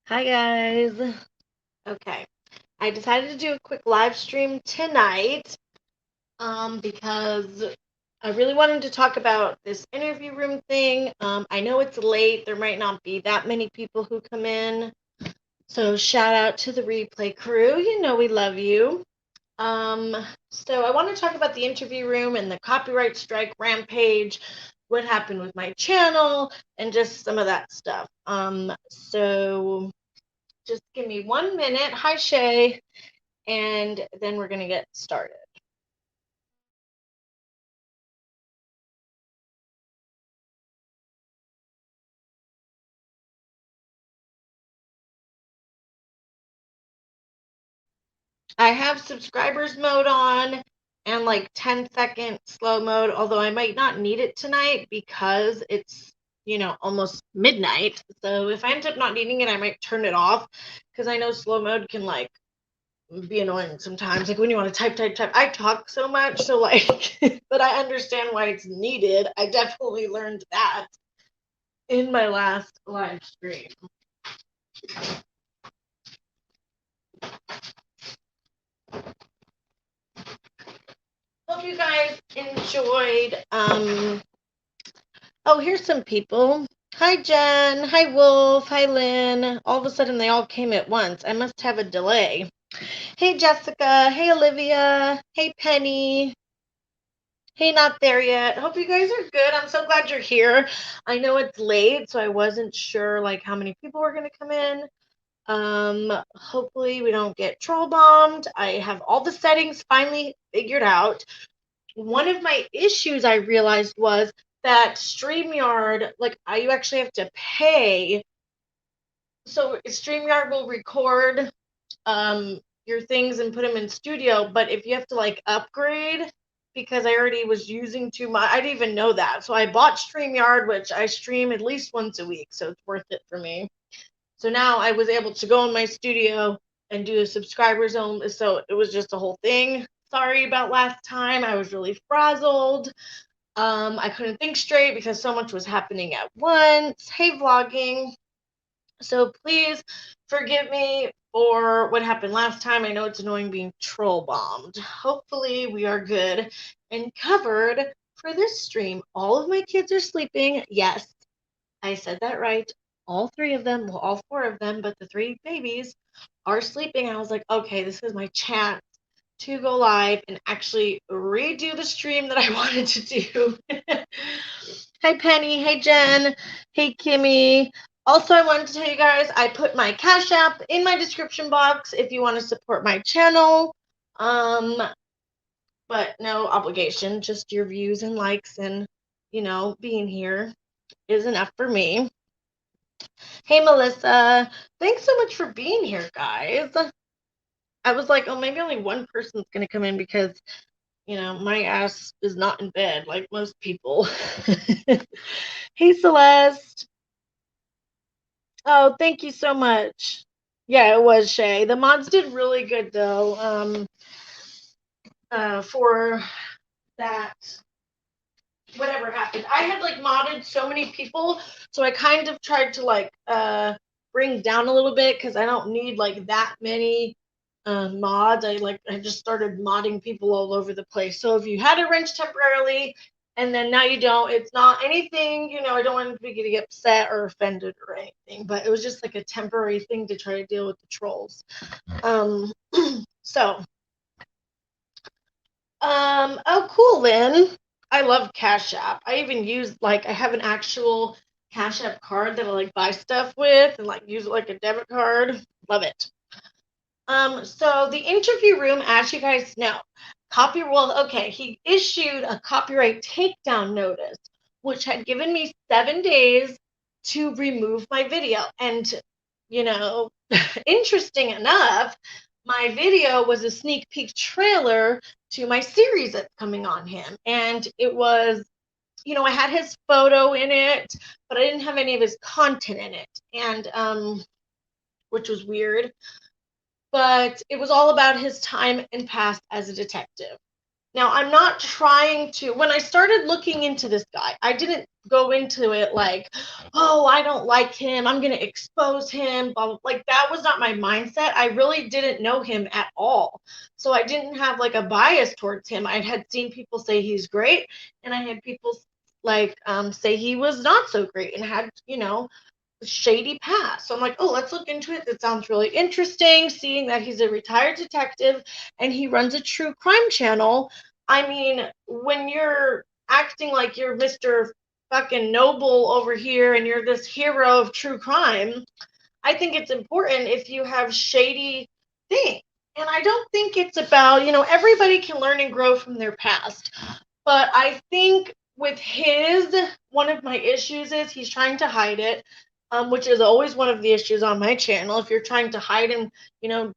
Hi guys. Okay. I decided to do a quick live stream tonight because I really wanted to talk about this interview room thing. I know it's late. There might not be that many people who come in. So shout out to the replay crew. You know we love you. Um, so I want to talk about the interview room and the copyright strike rampage, what happened with my channel, and just some of that stuff. So just give me 1 minute. Hi, Shay. And then we're going to get started. I have subscribers mode on and like 10-second slow mode, although I might not need it tonight because it's, almost midnight. So if I end up not needing it, I might turn it off because I know slow mode can like be annoying sometimes. Like when you want to type. I talk so much, so like, but I understand why it's needed. I definitely learned that in my last live stream. Hope you guys enjoyed. Oh, here's some people. Hi, Jen. Hi, Wolf. Hi, Lynn. All of a sudden, they all came at once. I must have a delay. Hey, Jessica. Hey, Olivia. Hey, Penny. Hey, not there yet. Hope you guys are good. I'm so glad you're here. I know it's late, so I wasn't sure like how many people were gonna come in. Hopefully we don't get troll bombed. I have all the settings finally figured out. One of my issues I realized was that StreamYard, like you actually have to pay. So StreamYard will record your things and put them in studio, but if you have to like upgrade, because I already was using too much, I didn't even know that. So I bought StreamYard, which I stream at least once a week, so it's worth it for me. So now I was able to go in my studio and do a subscriber zone. So it was just a whole thing. Sorry about last time. I was really frazzled. I couldn't think straight because so much was happening at once. Hey, vlogging. So please forgive me for what happened last time. I know it's annoying being troll bombed. Hopefully we are good and covered for this stream. All of my kids are sleeping. Yes, I said that right. All three of them, well, all four of them, but the three babies are sleeping. I was like, okay, this is my chance to go live and actually redo the stream that I wanted to do. Hey, Penny. Hey, Jen. Hey, Kimmy. Also, I wanted to tell you guys, I put my Cash App in my description box if you want to support my channel. But no obligation, just your views and likes and, being here is enough for me. Hey, Melissa. Thanks so much for being here, guys. I was like, oh, maybe only one person's going to come in because, my ass is not in bed like most people. Hey, Celeste. Oh, thank you so much. Yeah, it was Shay. The mods did really good though. For that, whatever happened, I had like modded so many people, so I kind of tried to like bring down a little bit because I don't need like that many mods. I just started modding people all over the place. So if you had a wrench temporarily and then now you don't, it's not anything, I don't want to get upset or offended or anything, but it was just like a temporary thing to try to deal with the trolls. Um, so, oh, cool, Lynn. I love Cash App. I even use I have an actual Cash App card that I like buy stuff with and like use it like a debit card. Love it. So the interview room, as you guys know, he issued a copyright takedown notice, which had given me 7 days to remove my video. And, you know, interesting enough, my video was a sneak peek trailer to my series that's coming on him. And it was, I had his photo in it, but I didn't have any of his content in it. And, which was weird, but it was all about his time and past as a detective. Now, I'm not trying to, when I started looking into this guy, I didn't go into it like, oh, I don't like him, I'm going to expose him, blah, blah. Like, that was not my mindset. I really didn't know him at all. So I didn't have like a bias towards him. I had seen people say he's great, and I had people like say he was not so great and had, shady past. So I'm like, oh, let's look into it. That sounds really interesting. Seeing that he's a retired detective and he runs a true crime channel. I mean, when you're acting like you're Mr. fucking Noble over here and you're this hero of true crime, I think it's important if you have shady things. And I don't think it's about, everybody can learn and grow from their past. But I think with one of my issues is he's trying to hide it, which is always one of the issues on my channel. If you're trying to hide and,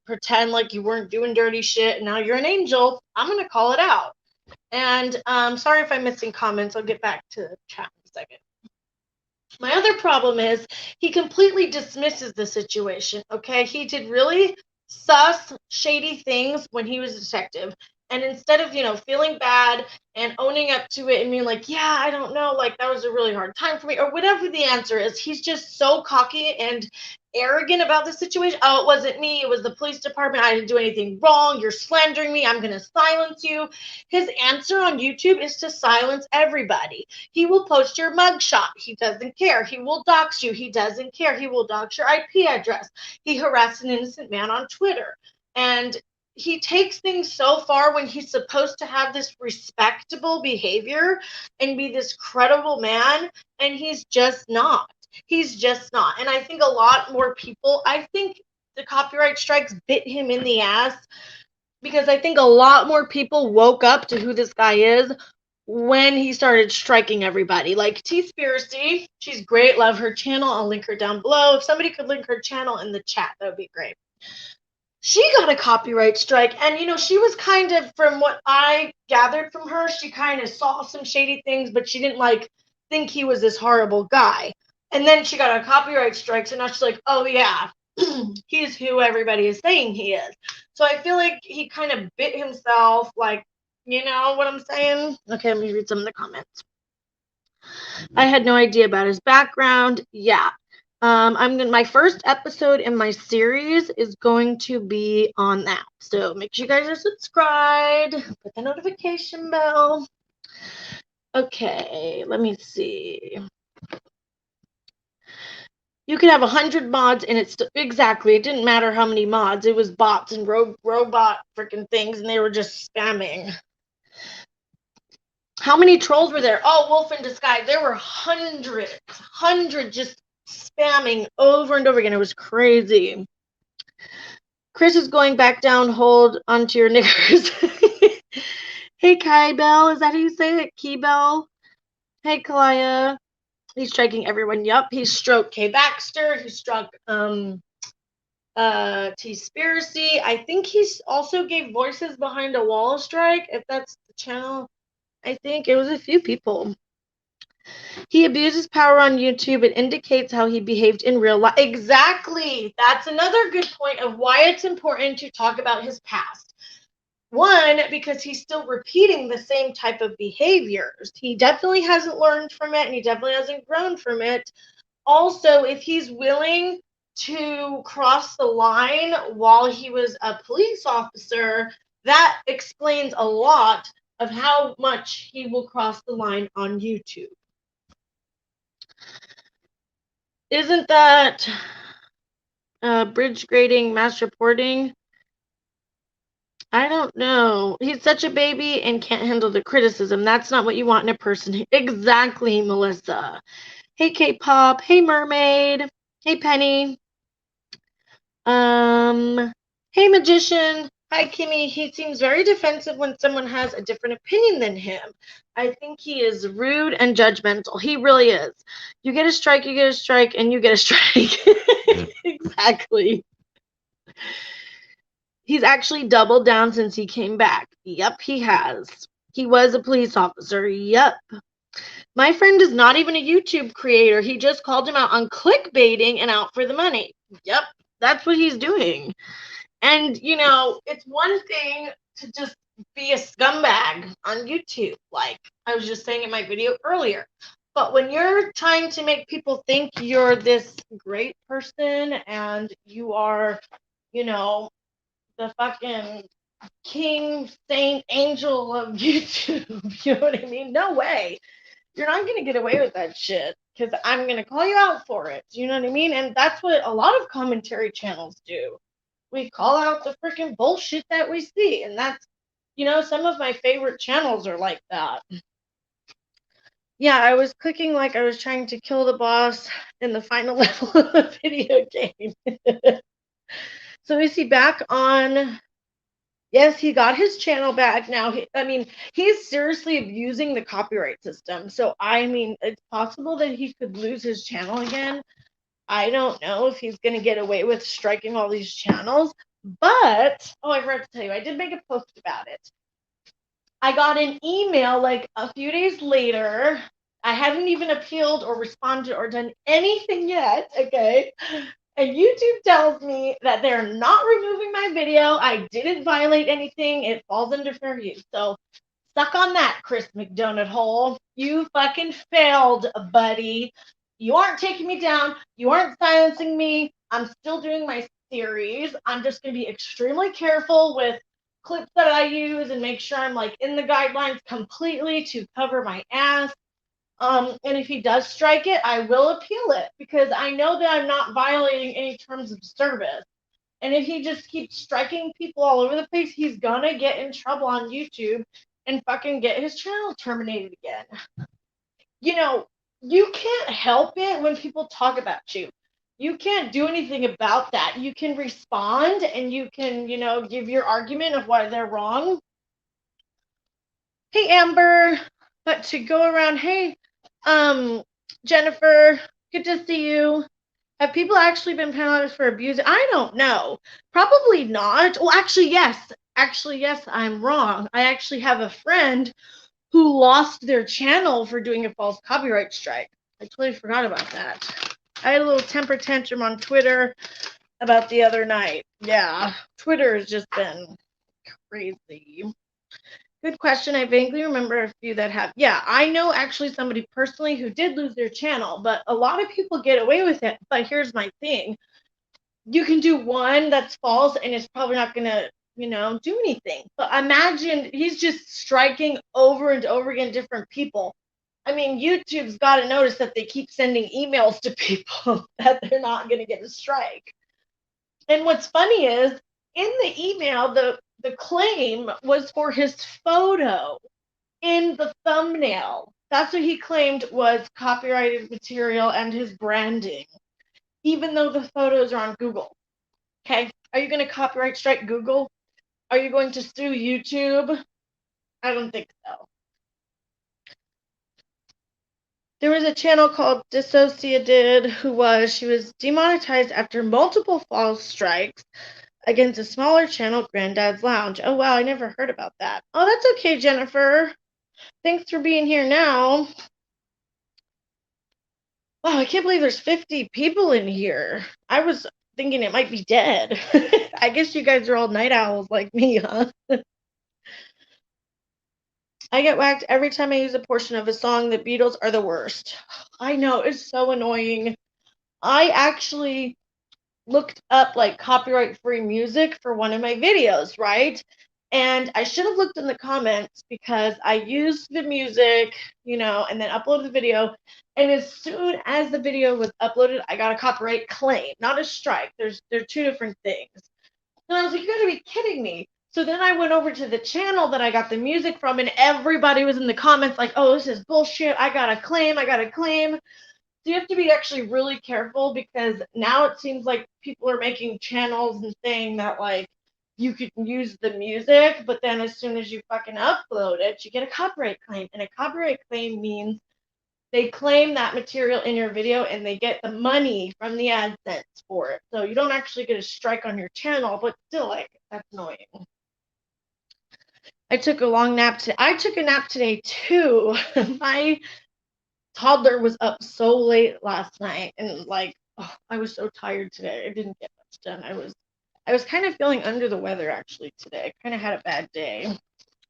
pretend like you weren't doing dirty shit and now you're an angel, I'm going to call it out. And sorry if I'm missing comments. I'll get back to the chat in a second. My other problem is he completely dismisses the situation, okay? He did really sus, shady things when he was a detective. And instead of, feeling bad and owning up to it and being like, yeah, I don't know, like that was a really hard time for me, or whatever the answer is, he's just so cocky and arrogant about the situation. Oh, it wasn't me, it was the police department. I didn't do anything wrong. You're slandering me. I'm going to silence you. His answer on YouTube is to silence everybody. He will post your mugshot. He doesn't care. He will dox you. He doesn't care. He will dox your IP address. He harassed an innocent man on Twitter. And he takes things so far when he's supposed to have this respectable behavior and be this credible man, and he's just not. He's just not. And I think a lot more people, I think the copyright strikes bit him in the ass because I think a lot more people woke up to who this guy is when he started striking everybody. Like T-Spiracy, she's great. Love her channel. I'll link her down below. If somebody could link her channel in the chat, that would be great. She got a copyright strike, and she was kind of, from what I gathered from her, she kind of saw some shady things, but she didn't think he was this horrible guy. And then she got a copyright strike, so now she's like, oh yeah, he's who everybody is saying he is. So I feel like he kind of bit himself, you know what I'm saying? Okay, let me read some of the comments. I had no idea about his background. Yeah. My first episode in my series is going to be on that. So make sure you guys are subscribed. Put the notification bell. Okay, let me see. You could have 100 mods and it's exactly, it didn't matter how many mods. It was bots and robot freaking things, and they were just spamming. How many trolls were there? Oh, Wolf in Disguise. There were hundreds just spamming over and over again. It was crazy. Chris is going back down. Hold onto your knickers. Hey, Kai Bell. Is that how you say it? Key Bell. Hey, Kalaya. He's striking everyone. Yup. He stroked Kay Baxter. He struck T-Spiracy. I think he's also gave Voices Behind a Wall a strike, if that's the channel. I think it was a few people. He abuses power on YouTube. It indicates how he behaved in real life. Exactly. That's another good point of why it's important to talk about his past. One, because he's still repeating the same type of behaviors. He definitely hasn't learned from it, and he definitely hasn't grown from it. Also, if he's willing to cross the line while he was a police officer, that explains a lot of how much he will cross the line on YouTube. Isn't that bridge grading, mass reporting? I don't know. He's such a baby and can't handle the criticism. That's not what you want in a person. Exactly, Melissa. Hey, K-pop. Hey, Mermaid. Hey, Penny. Hey, Magician. Hi, Kimmy. He seems very defensive when someone has a different opinion than him. I think he is rude and judgmental. He really is. You get a strike, and you get a strike. Exactly. He's actually doubled down since he came back. Yep, he has. He was a police officer. Yep. My friend is not even a YouTube creator. He just called him out on clickbaiting and out for the money. Yep, that's what he's doing. And, it's one thing to just be a scumbag on YouTube, like I was just saying in my video earlier. But when you're trying to make people think you're this great person and you are, you know, the fucking king, saint, angel of YouTube, you know what I mean? No way. You're not going to get away with that shit because I'm going to call you out for it. You know what I mean? And that's what a lot of commentary channels do. We call out the freaking bullshit that we see. And that's, some of my favorite channels are like that. Yeah, I was clicking like I was trying to kill the boss in the final level of the video game. So is he back on? Yes, he got his channel back now. He's seriously abusing the copyright system. So, it's possible that he could lose his channel again. I don't know if he's going to get away with striking all these channels. But, I forgot to tell you, I did make a post about it. I got an email like a few days later. I hadn't even appealed or responded or done anything yet, okay? And YouTube tells me that they're not removing my video. I didn't violate anything. It falls under fair use. So suck on that, Chris McDonald Hole. You fucking failed, buddy. You aren't taking me down. You aren't silencing me. I'm still doing my series. I'm just going to be extremely careful with clips that I use and make sure I'm like in the guidelines completely to cover my ass. And if he does strike it, I will appeal it because I know that I'm not violating any terms of service. And if he just keeps striking people all over the place, he's gonna get in trouble on YouTube and fucking get his channel terminated again. You can't help it when people talk about you. You can't do anything about that. You can respond and you can, give your argument of why they're wrong. Hey, Amber. But to go around, hey, Jennifer, good to see you. Have people actually been penalized for abuse? I don't know. Probably not. Well, actually, yes. Actually, yes, I'm wrong. I actually have a friend who lost their channel for doing a false copyright strike. I totally forgot about that. I had a little temper tantrum on Twitter about the other night. Yeah, Twitter has just been crazy. Good question. I vaguely remember a few that have. Yeah, I know actually somebody personally who did lose their channel, but a lot of people get away with it. But here's my thing. You can do one that's false and it's probably not going to, do anything. But imagine he's just striking over and over again different people. YouTube's got to notice that they keep sending emails to people that they're not going to get a strike. And what's funny is in the email, the claim was for his photo in the thumbnail. That's what he claimed was copyrighted material and his branding, even though the photos are on Google. Okay, are you going to copyright strike Google? Are you going to sue YouTube? I don't think so. There was a channel called Dissociated she was demonetized after multiple false strikes against a smaller channel, Granddad's Lounge. Oh, wow, I never heard about that. Oh, that's okay, Jennifer. Thanks for being here now. Wow, I can't believe there's 50 people in here. I was thinking it might be dead. I guess you guys are all night owls like me, huh? I get whacked every time I use a portion of a song. The Beatles are the worst. I know, it's so annoying. I actually looked up like copyright free music for one of my videos, right? And I should have looked in the comments because I used the music, and then uploaded the video. And as soon as the video was uploaded, I got a copyright claim, not a strike. They're two different things. And I was like, you gotta be kidding me. So then I went over to the channel that I got the music from, and everybody was in the comments like, oh, this is bullshit. I got a claim. So you have to be actually really careful because now it seems like people are making channels and saying that like you could use the music, but then as soon as you fucking upload it, you get a copyright claim. And a copyright claim means they claim that material in your video and they get the money from the AdSense for it. So you don't actually get a strike on your channel, but still, like, that's annoying. I took a long nap today. I took a nap today too. My toddler was up so late last night and I was so tired today. I didn't get much done. I was kind of feeling under the weather actually today. I kind of had a bad day.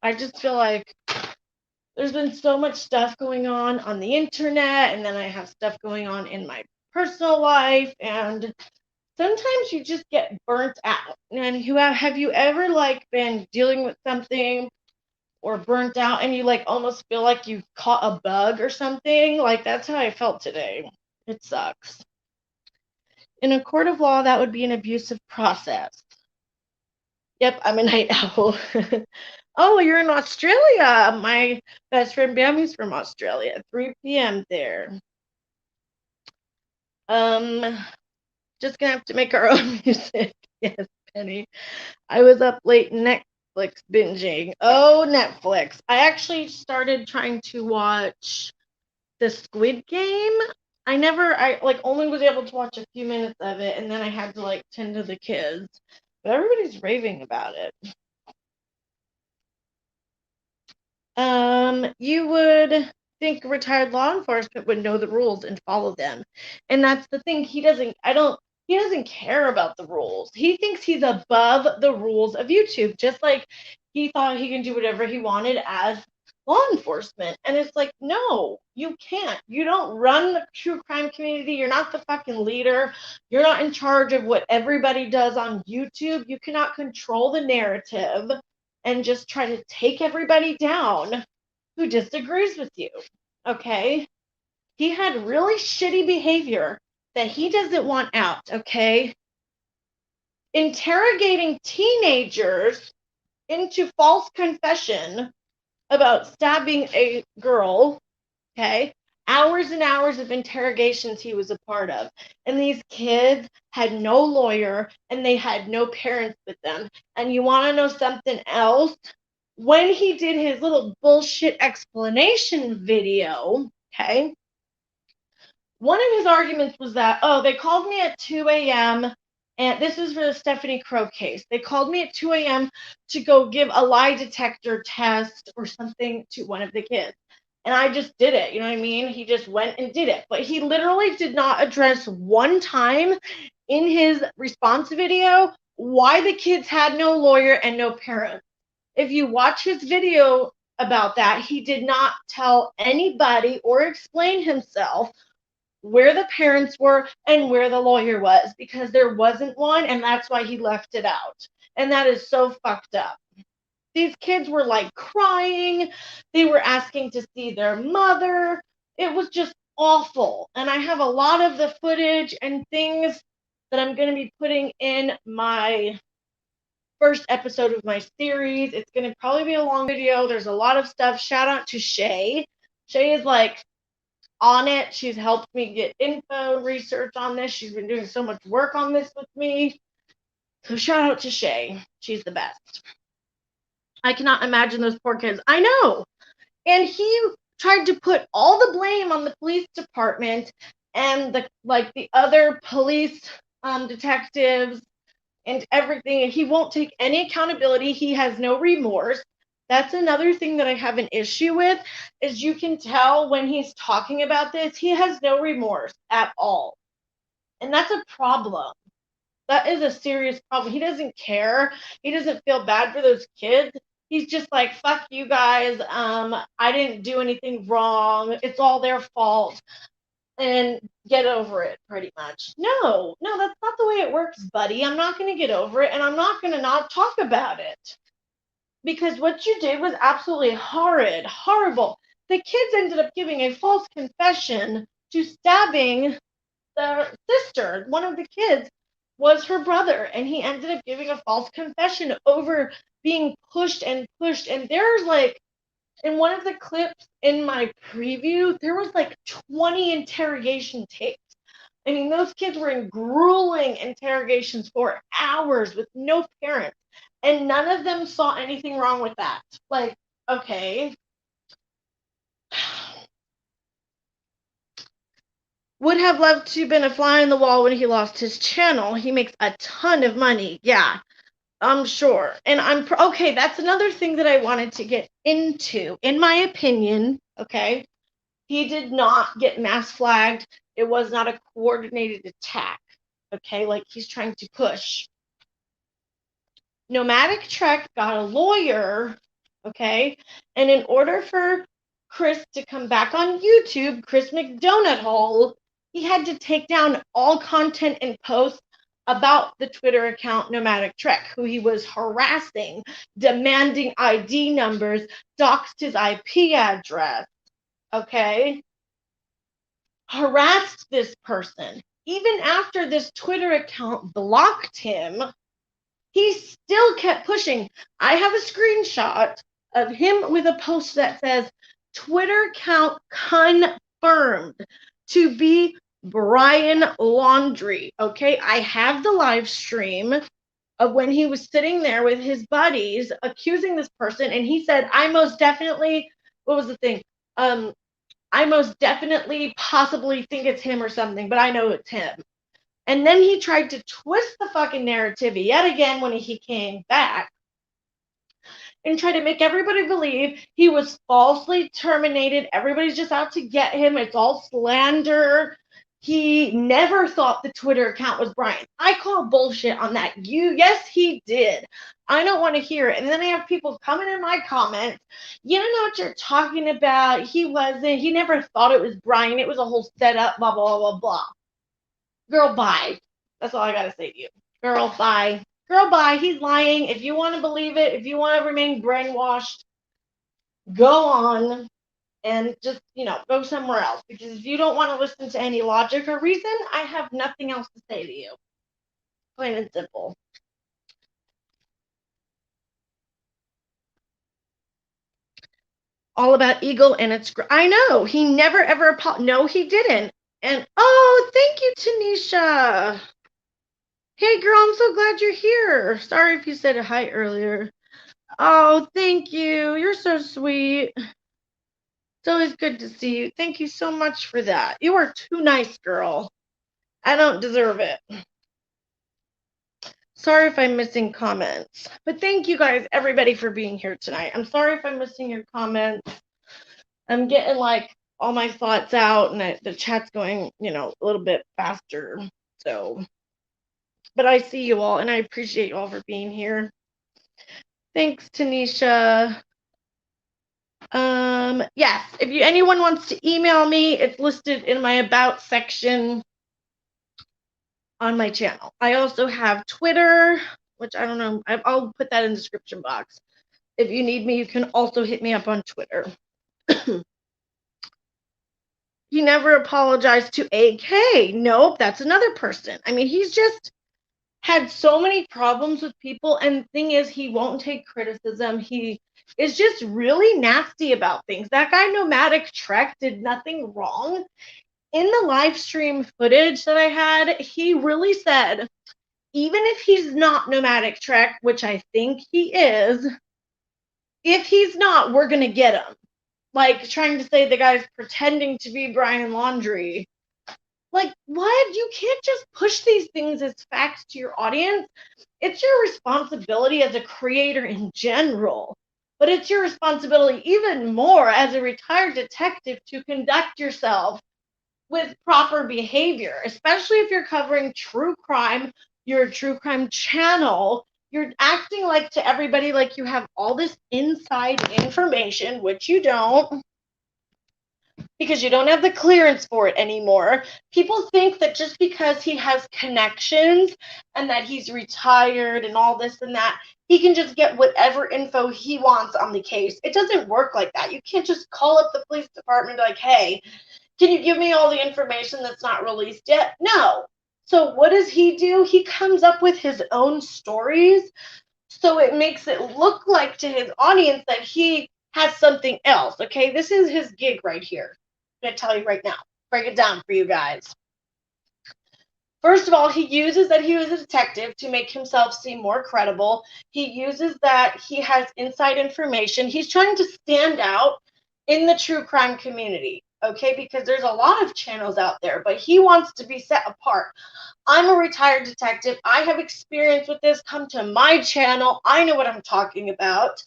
I just feel like there's been so much stuff going on the internet, and then I have stuff going on in my personal life, and sometimes you just get burnt out. And have you ever like been dealing with something or burnt out and you like almost feel like you caught a bug or something? Like that's how I felt today. It sucks. In a court of law, that would be an abusive process. Yep, I'm a night owl. Oh, you're in Australia. My best friend Bammy's from Australia. 3 p.m. there. Just gonna have to make our own music. Yes, Penny. I was up late Netflix binging. Oh, Netflix. I actually started trying to watch the Squid Game. I like only was able to watch a few minutes of it, and then I had to like tend to the kids. But everybody's raving about it. You would think retired law enforcement would know the rules and follow them. And that's the thing. He doesn't care about the rules. He thinks he's above the rules of YouTube, just like he thought he can do whatever he wanted as law enforcement. And it's like, no, you can't. You don't run the true crime community. You're not the fucking leader. You're not in charge of what everybody does on YouTube. You cannot control the narrative and just try to take everybody down who disagrees with you. Okay? He had really shitty behavior that he doesn't want out. Okay? Interrogating teenagers into false confession about stabbing a girl. Okay? Hours and hours of interrogations he was a part of. And these kids had no lawyer and they had no parents with them. And you want to know something else? When he did his little bullshit explanation video, okay, one of his arguments was that, oh, they called me at 2 a.m. And this is for the Stephanie Crow case. They called me at 2 a.m. to go give a lie detector test or something to one of the kids. And I just did it. You know what I mean? He just went and did it. But he literally did not address one time in his response video why the kids had no lawyer and no parents. If you watch his video about that, he did not tell anybody or explain himself where the parents were and where the lawyer was, because there wasn't one, and that's why he left it out. And that is so fucked up. These kids were like crying. They were asking to see their mother. It was just awful. And I have a lot of the footage and things that I'm going to be putting in my first episode of my series. It's going to probably be a long video. There's a lot of stuff. Shout out to Shay. Shay is like on it. She's helped me get info, research on this. She's been doing so much work on this with me. So shout out to Shay. She's the best. I cannot imagine those poor kids. I know. And he tried to put all the blame on the police department and the other police detectives and everything. He won't take any accountability. He has no remorse. That's another thing that I have an issue with, is you can tell when he's talking about this, he has no remorse at all. And that's a problem. That is a serious problem. He doesn't care. He doesn't feel bad for those kids. He's just like, fuck you guys. I didn't do anything wrong. It's all their fault. And get over it, pretty much. No, that's not the way it works, buddy. I'm not going to get over it, and I'm not going to not talk about it. Because what you did was absolutely horrid, horrible. The kids ended up giving a false confession to stabbing the sister. One of the kids was her brother, and he ended up giving a false confession over being pushed and pushed. And there's like, in one of the clips in my preview, there was like 20 interrogation tapes. I mean, those kids were in grueling interrogations for hours with no parents, and none of them saw anything wrong with that. Like, okay. Would have loved to have been a fly on the wall when he lost his channel. He makes a ton of money. Yeah, I'm sure. And okay, that's another thing that I wanted to get into. In my opinion, okay, he did not get mass flagged. It was not a coordinated attack. Okay, like he's trying to push. Nomadic Trek got a lawyer, okay? And in order for Chris to come back on YouTube, Chris McDonut Hole, he had to take down all content and posts about the Twitter account Nomadic Trek, who he was harassing, demanding ID numbers, doxed his IP address, okay? Harassed this person. Even after this Twitter account blocked him, he still kept pushing. I have a screenshot of him with a post that says, Twitter account confirmed to be Brian Laundrie. Okay, I have the live stream of when he was sitting there with his buddies accusing this person, and he said, I most definitely, what was the thing? I most definitely possibly think it's him or something, but I know it's him. And then he tried to twist the fucking narrative yet again when he came back and tried to make everybody believe he was falsely terminated. Everybody's just out to get him. It's all slander. He never thought the Twitter account was Brian. I call bullshit on that. Yes, he did. I don't want to hear it. And then I have people coming in my comments. You don't know what you're talking about. He wasn't. He never thought it was Brian. It was a whole setup, blah, blah, blah, blah. Girl, bye. That's all I got to say to you. Girl, bye. Girl, bye. He's lying. If you want to believe it, if you want to remain brainwashed, go on and just, go somewhere else. Because if you don't want to listen to any logic or reason, I have nothing else to say to you. Plain and simple. All about ego and it's... I know. He never, ever... No, he didn't. And, oh, thank you, Tanisha. Hey, girl, I'm so glad you're here. Sorry if you said hi earlier. Oh, thank you. You're so sweet. It's always good to see you. Thank you so much for that. You are too nice, girl. I don't deserve it. Sorry if I'm missing comments. But thank you guys, everybody, for being here tonight. I'm sorry if I'm missing your comments. I'm getting, all my thoughts out, and the chat's going, a little bit faster. So, but I see you all, and I appreciate you all for being here. Thanks, Tanisha. Yes, if anyone wants to email me, it's listed in my About section on my channel. I also have Twitter, which I don't know. I'll put that in the description box. If you need me, you can also hit me up on Twitter. He never apologized to AK. Nope, that's another person. I mean, he's just had so many problems with people, and the thing is, he won't take criticism. He is just really nasty about things. That guy Nomadic Trek did nothing wrong. In the live stream footage that I had, he really said, even if he's not Nomadic Trek, which I think he is, if he's not, we're going to get him. Like, trying to say the guy's pretending to be Brian Laundrie. Like, what? You can't just push these things as facts to your audience. It's your responsibility as a creator in general, but it's your responsibility even more as a retired detective to conduct yourself with proper behavior, especially if you're covering true crime, you're a true crime channel, you're acting like to everybody like you have all this inside information, which you don't, because you don't have the clearance for it anymore. People think that just because he has connections and that he's retired and all this and that, he can just get whatever info he wants on the case. It doesn't work like that. You can't just call up the police department like, hey, can you give me all the information that's not released yet? No. So what does he do? He comes up with his own stories, so it makes it look like to his audience that he has something else. Okay, this is his gig right here. I'm going to tell you right now. Break it down for you guys. First of all, he uses that he was a detective to make himself seem more credible. He uses that he has inside information. He's trying to stand out in the true crime community, okay? Because there's a lot of channels out there, but he wants to be set apart. I'm a retired detective. I have experience with this. Come to my channel. I know what I'm talking about.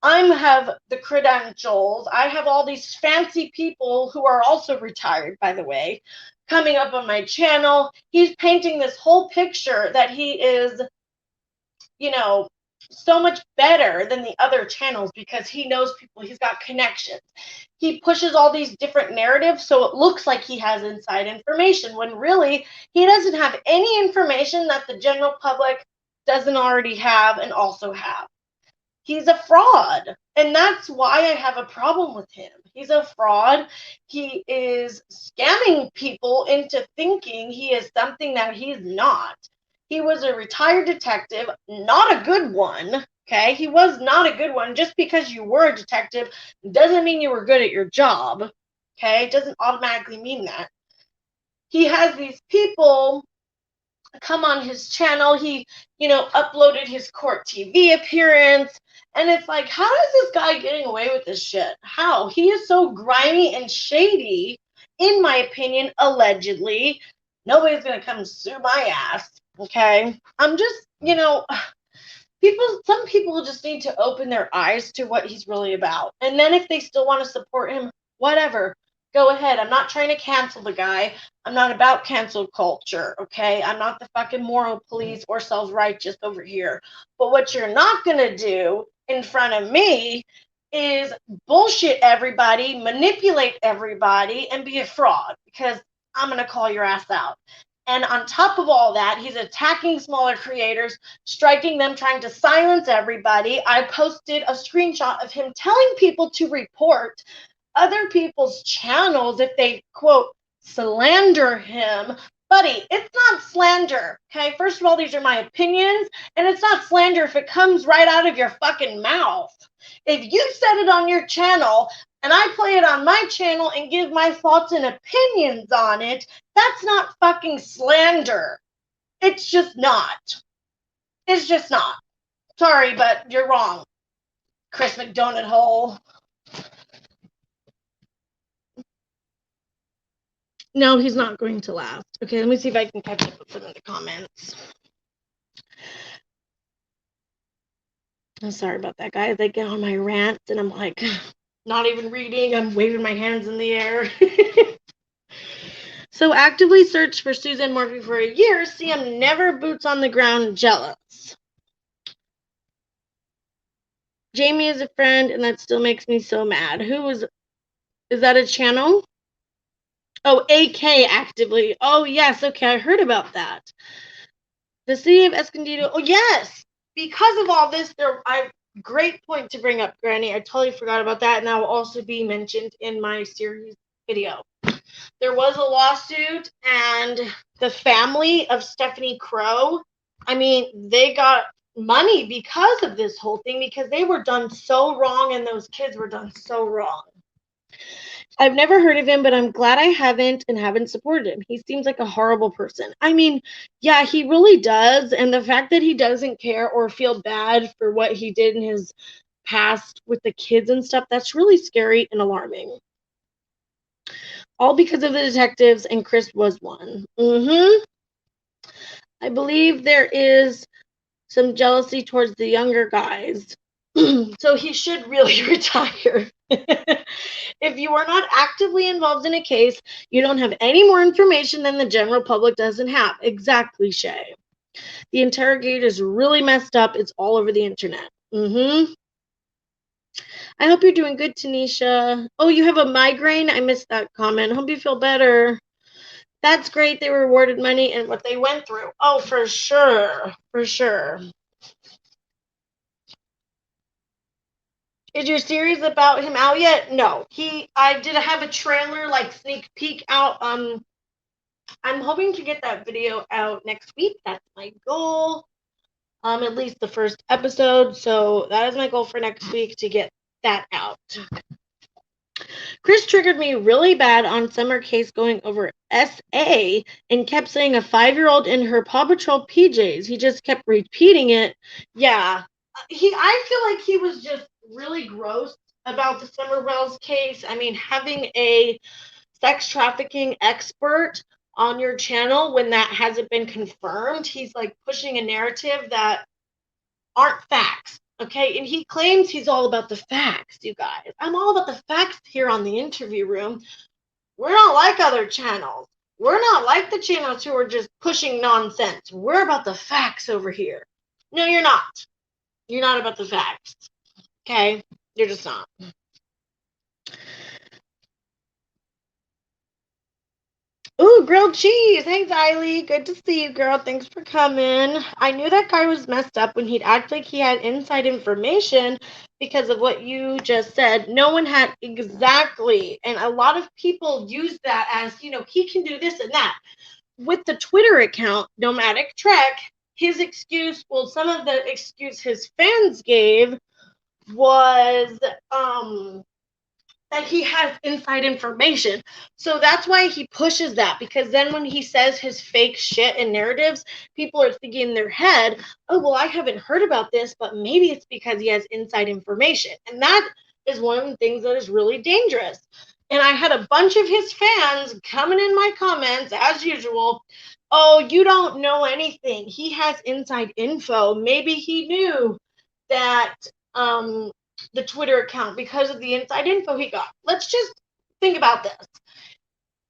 I have the credentials. I have all these fancy people who are also retired, by the way, coming up on my channel. He's painting this whole picture that he is, so much better than the other channels because he knows people, he's got connections. He pushes all these different narratives so it looks like he has inside information when really he doesn't have any information that the general public doesn't already have and also have. He's a fraud. And that's why I have a problem with him. He's a fraud. He is scamming people into thinking he is something that he's not. He was a retired detective, not a good one. Okay, he was not a good one. Just because you were a detective doesn't mean you were good at your job. Okay, it doesn't automatically mean that. He has these people come on his channel. He, uploaded his court TV appearance. And it's like, how is this guy getting away with this shit? How? He is so grimy and shady, in my opinion, allegedly. Nobody's going to come sue my ass. Okay? I'm just, some people just need to open their eyes to what he's really about. And then if they still want to support him, whatever. Go ahead. I'm not trying to cancel the guy. I'm not about cancel culture, okay? I'm not the fucking moral police or self-righteous over here. But what you're not going to do in front of me is bullshit everybody, manipulate everybody, and be a fraud because I'm going to call your ass out. And on top of all that, he's attacking smaller creators, striking them, trying to silence everybody. I posted a screenshot of him telling people to report other people's channels if they, quote, slander him. Buddy, it's not slander, okay? First of all, these are my opinions, and it's not slander if it comes right out of your fucking mouth. If you said it on your channel, and I play it on my channel and give my thoughts and opinions on it, that's not fucking slander. It's just not. It's just not. Sorry, but you're wrong, Chris McDonut Hole. No, he's not going to last. Okay, let me see if I can catch up with some of the comments. I'm sorry about that, guys. I get on my rants and I'm like, not even reading. I'm waving my hands in the air. So actively search for Susan Morphy for a year. See, I'm never boots on the ground jealous. Jamie is a friend, and that still makes me so mad. Is that a channel? Oh, AK actively. Oh, yes. Okay, I heard about that. The city of Escondido. Oh, yes. Because of all this, great point to bring up, Granny. I totally forgot about that, and that will also be mentioned in my series video. There was a lawsuit, and the family of Stephanie Crow, they got money because of this whole thing because they were done so wrong and those kids were done so wrong. I've never heard of him, but I'm glad I haven't supported him. He seems like a horrible person. Yeah, he really does. And the fact that he doesn't care or feel bad for what he did in his past with the kids and stuff, that's really scary and alarming. All because of the detectives, and Chris was one. I believe there is some jealousy towards the younger guys. So he should really retire. If you are not actively involved in a case, you don't have any more information than the general public doesn't have. Exactly, Shay. The interrogator is really messed up. It's all over the internet. I hope you're doing good, Tanisha. Oh, you have a migraine? I missed that comment. Hope you feel better. That's great. They were awarded money and what they went through. Oh, for sure. For sure. Is your series about him out yet? No. I did have a trailer, like sneak peek out. I'm hoping to get that video out next week. That's my goal. At least the first episode. So that is my goal for next week, to get that out. Chris triggered me really bad on Summer Case going over SA and kept saying a 5-year-old in her Paw Patrol PJs. He just kept repeating it. Yeah. I feel like he was just really gross about the Summer Wells case. Having a sex trafficking expert on your channel when that hasn't been confirmed, he's like pushing a narrative that aren't facts. Okay, and he claims he's all about the facts, you guys. I'm all about the facts here on the interview room. We're not like other channels. We're not like the channels who are just pushing nonsense. We're about the facts over here. No, you're not. You're not about the facts. Okay? You're just not. Ooh, grilled cheese. Hey, Xylee. Good to see you, girl. Thanks for coming. I knew that guy was messed up when he'd act like he had inside information because of what you just said. No one had exactly. And a lot of people use that as, he can do this and that. With the Twitter account, Nomadic Trek, his excuse, well, some of the excuse his fans gave was that he has inside information. So that's why he pushes that, because then when he says his fake shit and narratives, people are thinking in their head, oh, well, I haven't heard about this, but maybe it's because he has inside information. And that is one of the things that is really dangerous. And I had a bunch of his fans coming in my comments, as usual. Oh, you don't know anything. He has inside info. Maybe he knew that the Twitter account because of the inside info he got. Let's just think about this.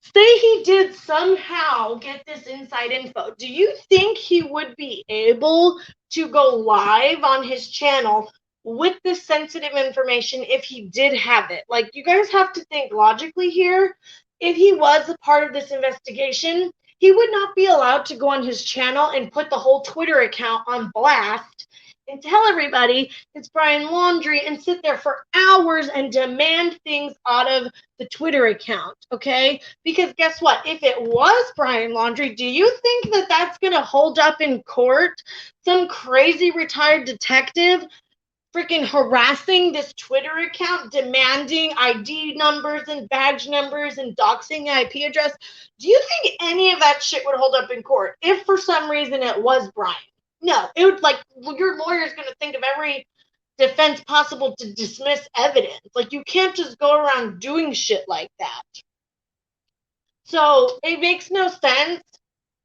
Say he did somehow get this inside info. Do you think he would be able to go live on his channel with this sensitive information if he did have it? Like, you guys have to think logically here. If he was a part of this investigation, he would not be allowed to go on his channel and put the whole Twitter account on blast and tell everybody it's Brian Laundrie and sit there for hours and demand things out of the Twitter account, okay? Because guess what? If it was Brian Laundrie, do you think that that's going to hold up in court? Some crazy retired detective freaking harassing this Twitter account, demanding ID numbers and badge numbers and doxing IP address. Do you think any of that shit would hold up in court if for some reason it was Brian? No, it would, like, your lawyer's going to think of every defense possible to dismiss evidence. Like, you can't just go around doing shit like that. So it makes no sense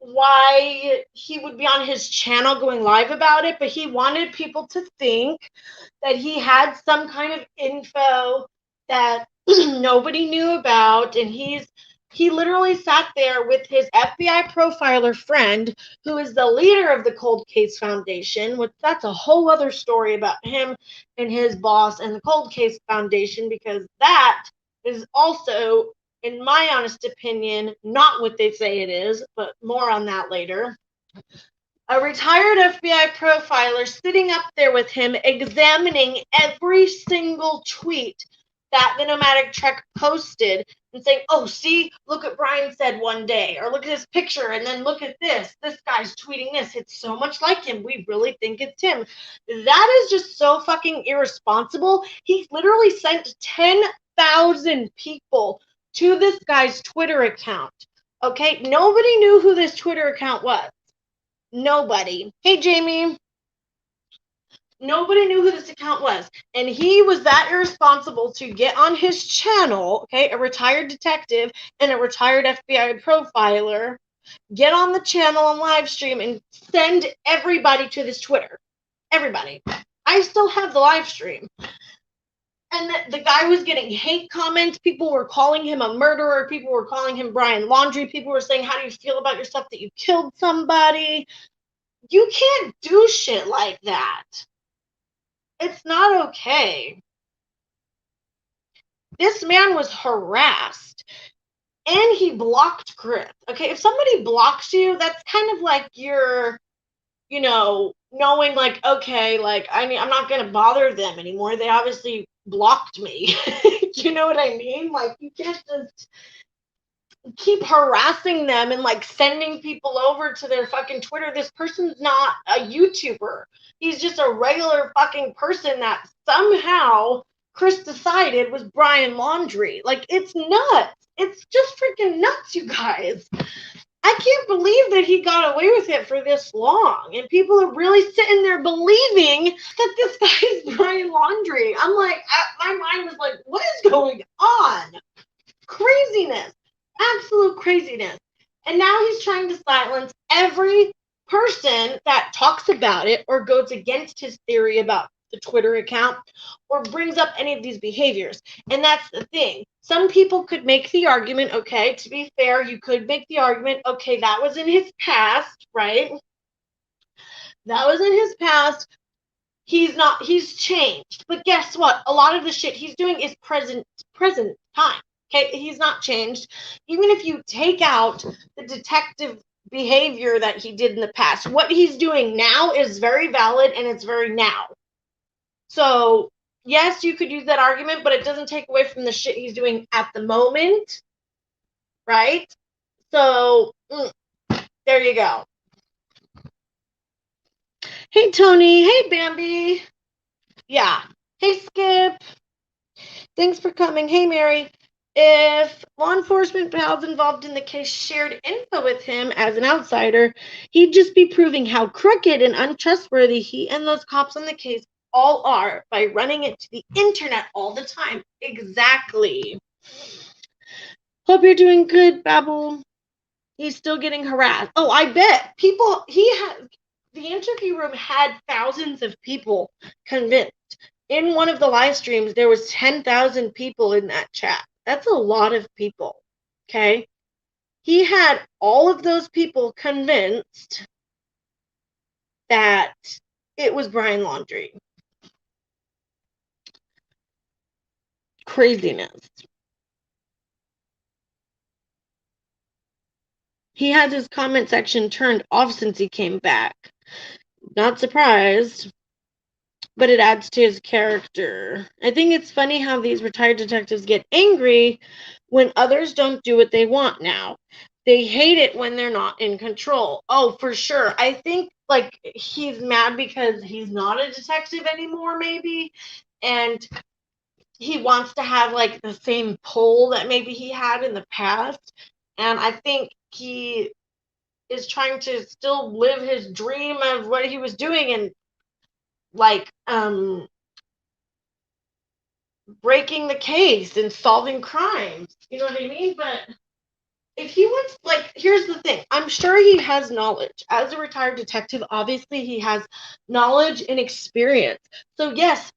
why he would be on his channel going live about it, but he wanted people to think that he had some kind of info that nobody knew about, and he literally sat there with his FBI profiler friend, who is the leader of the Cold Case Foundation, which that's a whole other story about him and his boss and the Cold Case Foundation, because that is also, in my honest opinion, not what they say it is, but more on that later. A retired FBI profiler sitting up there with him, examining every single tweet that the Nomadic Trek posted and saying, oh, see, look what Brian said one day, or look at this picture, and then look at this. This guy's tweeting this. It's so much like him. We really think it's him. That is just so fucking irresponsible. He literally sent 10,000 people to this guy's Twitter account. Okay? Nobody knew who this Twitter account was. Nobody. Hey, Jamie. Nobody knew who this account was. And he was that irresponsible to get on his channel, okay, a retired detective and a retired FBI profiler, get on the channel on live stream and send everybody to this Twitter. Everybody. I still have the live stream. And the guy was getting hate comments. People were calling him a murderer. People were calling him Brian Laundrie. People were saying, how do you feel about yourself that you killed somebody? You can't do shit like that. It's not okay. This man was harassed. And he blocked Chris. Okay, if somebody blocks you, that's kind of like you're, knowing, like, okay, like, I'm not going to bother them anymore. They obviously blocked me. You know what I mean? Like, you can't just keep harassing them and, like, sending people over to their fucking Twitter. This person's not a YouTuber. He's just a regular fucking person that somehow Chris decided was Brian Laundrie. Like, it's nuts. It's just freaking nuts, you guys. I can't believe that he got away with it for this long. And people are really sitting there believing that this guy's Brian Laundrie. I'm like, my mind was like, what is going on? Craziness. Absolute craziness. And now he's trying to silence every person that talks about it or goes against his theory about the Twitter account or brings up any of these behaviors. And that's the thing. Some people could make the argument, okay, to be fair, you could make the argument, okay, that was in his past, right? That was in his past. he's changed. But guess what? A lot of the shit he's doing is present time. Okay, he's not changed. Even if you take out the detective behavior that he did in the past, what he's doing now is very valid and it's very now. So, yes, you could use that argument, but it doesn't take away from the shit he's doing at the moment, right? So, there you go. Hey, Tony. Hey, Bambi. Yeah. Hey, Skip. Thanks for coming. Hey, Mary. If law enforcement pals involved in the case shared info with him as an outsider, he'd just be proving how crooked and untrustworthy he and those cops on the case all are by running it to the internet all the time. Exactly. Hope you're doing good, Babble. He's still getting harassed. Oh, I bet. The interview room had thousands of people convinced. In one of the live streams, there was 10,000 people in that chat. That's a lot of people, okay? He had all of those people convinced that it was Brian Laundrie. Craziness. He had his comment section turned off since he came back. Not surprised. But it adds to his character. I think it's funny how these retired detectives get angry when others don't do what they want now. They hate it when they're not in control. Oh, for sure. I think like he's mad because he's not a detective anymore, maybe. And he wants to have like the same pull that maybe he had in the past. And I think he is trying to still live his dream of what he was doing and like breaking the case and solving crimes. You know what I mean? But if he wants, like, here's the thing. I'm sure he has knowledge. As a retired detective, obviously he has knowledge and experience. So, yes,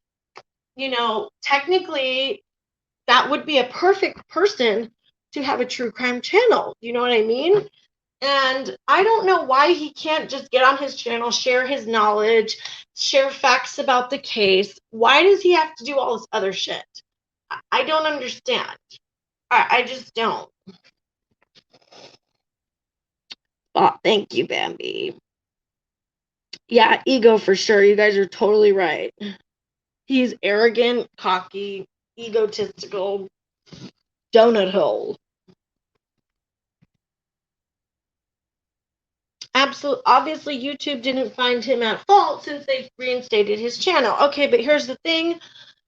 technically that would be a perfect person to have a true crime channel. You know what I mean? And I don't know why he can't just get on his channel, share his knowledge, share facts about the case. Why does he have to do all this other shit? I don't understand. I just don't. Oh, thank you, Bambi. Yeah, ego for sure. You guys are totally right. He's arrogant, cocky, egotistical, donut hole. Absolutely. Obviously, YouTube didn't find him at fault since they reinstated his channel. Okay, but here's the thing.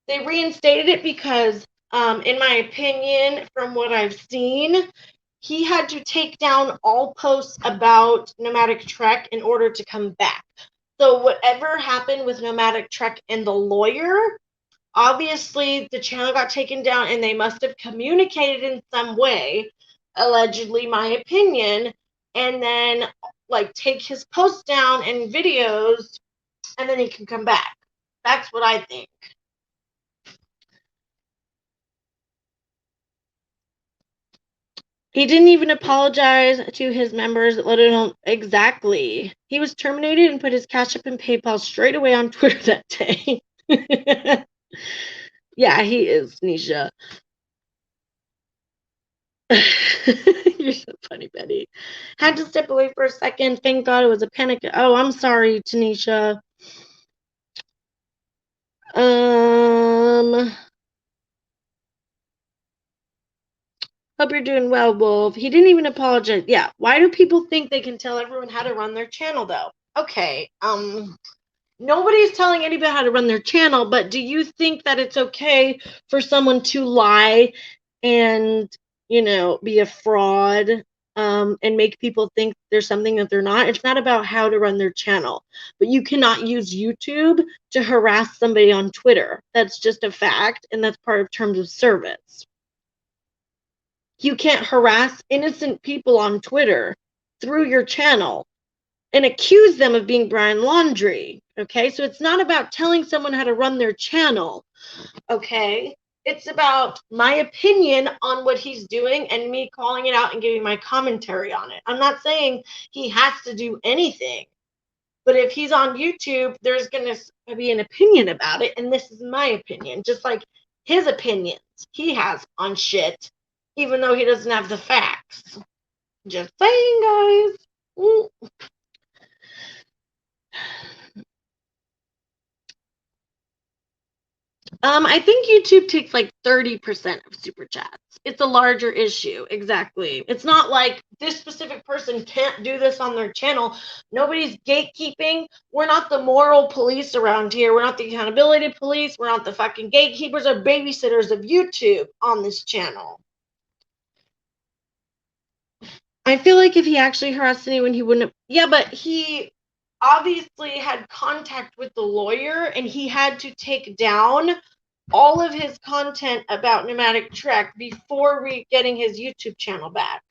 They reinstated it because, in my opinion, from what I've seen, he had to take down all posts about Nomadic Trek in order to come back. So whatever happened with Nomadic Trek and the lawyer, obviously the channel got taken down and they must have communicated in some way, allegedly my opinion, and then like take his posts down and videos and then he can come back. That's what I think. He didn't even apologize to his members, let alone exactly. He was terminated and put his Cash App and PayPal straight away on Twitter that day. Yeah, he is, Nisha. You're so funny, Betty. Had to step away for a second. Thank God it was a panic. Oh, I'm sorry, Tanisha. Hope you're doing well, Wolf. He didn't even apologize. Yeah, why do people think they can tell everyone how to run their channel, though? Okay, nobody's telling anybody how to run their channel, but do you think that it's okay for someone to lie and, be a fraud and make people think there's something that they're not? It's not about how to run their channel, but you cannot use YouTube to harass somebody on Twitter. That's just a fact, and that's part of terms of service. You can't harass innocent people on Twitter through your channel and accuse them of being Brian Laundrie. Okay, so it's not about telling someone how to run their channel. Okay, it's about my opinion on what he's doing and me calling it out and giving my commentary on it. I'm not saying he has to do anything. But if he's on YouTube, there's going to be an opinion about it, and this is my opinion, just like his opinions he has on shit, even though he doesn't have the facts. Just saying, guys. Ooh. I think YouTube takes like 30% of super chats. It's a larger issue. Exactly. It's not like this specific person can't do this on their channel. Nobody's gatekeeping. We're not the moral police around here. We're not the accountability police. We're not the fucking gatekeepers or babysitters of YouTube on this channel. I feel like if he actually harassed anyone, he wouldn't have. Yeah, but he obviously had contact with the lawyer, and he had to take down all of his content about Nomadic Trek before getting his YouTube channel back.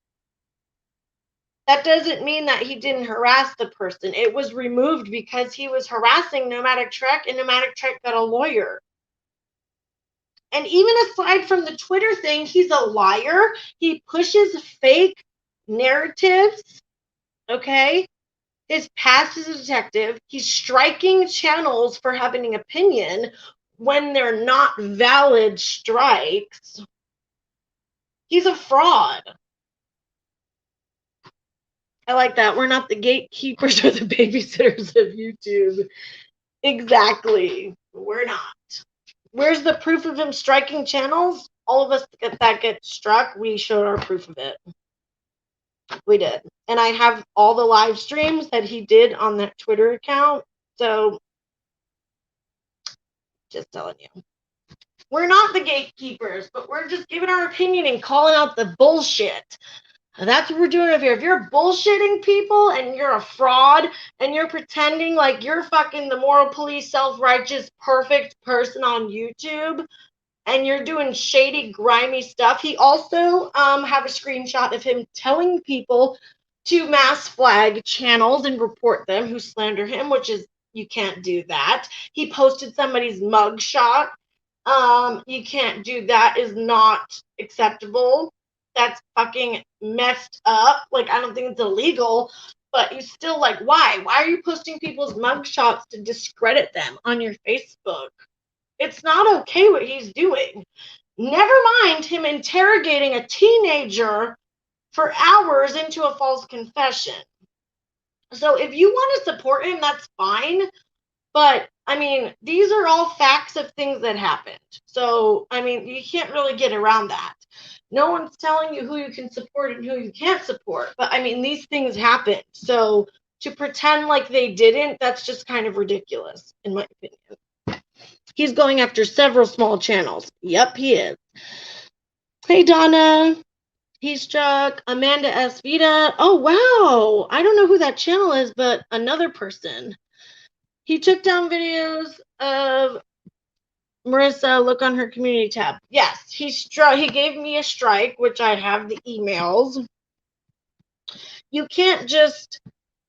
That doesn't mean that he didn't harass the person. It was removed because he was harassing Nomadic Trek, and Nomadic Trek got a lawyer. And even aside from the Twitter thing, he's a liar. He pushes fake narratives, okay? His past as a detective. He's striking channels for having an opinion when they're not valid strikes. He's a fraud. I like that. We're not the gatekeepers or the babysitters of YouTube. Exactly. We're not. Where's the proof of him striking channels? All of us that get struck, we showed our proof of it. We did. And I have all the live streams that he did on that Twitter account. So, just telling you. We're not the gatekeepers, but we're just giving our opinion and calling out the bullshit. And that's what we're doing over here. If you're bullshitting people and you're a fraud and you're pretending like you're fucking the moral police, self-righteous, perfect person on YouTube and you're doing shady, grimy stuff. He also have a screenshot of him telling people to mass flag channels and report them who slander him, which is, you can't do that. He posted somebody's mugshot. You can't do that. Is not acceptable. That's fucking messed up. Like, I don't think it's illegal, but you still, like, why? Why are you posting people's mugshots to discredit them on your Facebook? It's not okay what he's doing. Never mind him interrogating a teenager for hours into a false confession. So if you want to support him, that's fine. But, I mean, these are all facts of things that happened. So, I mean, you can't really get around that. No one's telling you who you can support and who you can't support. But, I mean, these things happened. So, to pretend like they didn't, that's just kind of ridiculous, in my opinion. He's going after several small channels. Yep, he is. Hey, Donna. He struck Amanda S. Vita. Oh, wow. I don't know who that channel is, but another person. He took down videos of Marissa. Look on her community tab. Yes, he gave me a strike, which I have the emails. You can't just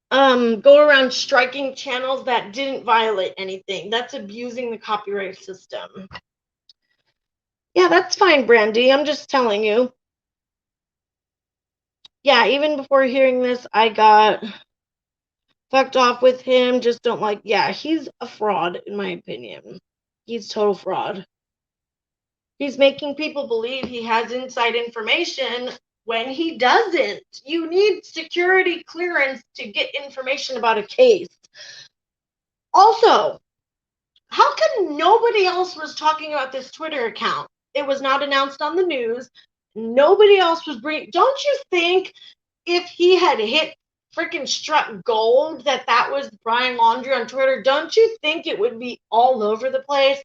go around striking channels that didn't violate anything. That's abusing the copyright system. Yeah, that's fine, Brandy. I'm just telling you. Yeah, even before hearing this, I got fucked off with him. Just don't like. Yeah, he's a fraud, in my opinion. He's total fraud. He's making people believe he has inside information when he doesn't. You need security clearance to get information about a case. Also, how come nobody else was talking about this Twitter account? It was not announced on the news. Nobody else was bringing. Don't you think if he had hit freaking struck gold that was Brian Laundrie on Twitter, don't you think it would be all over the place?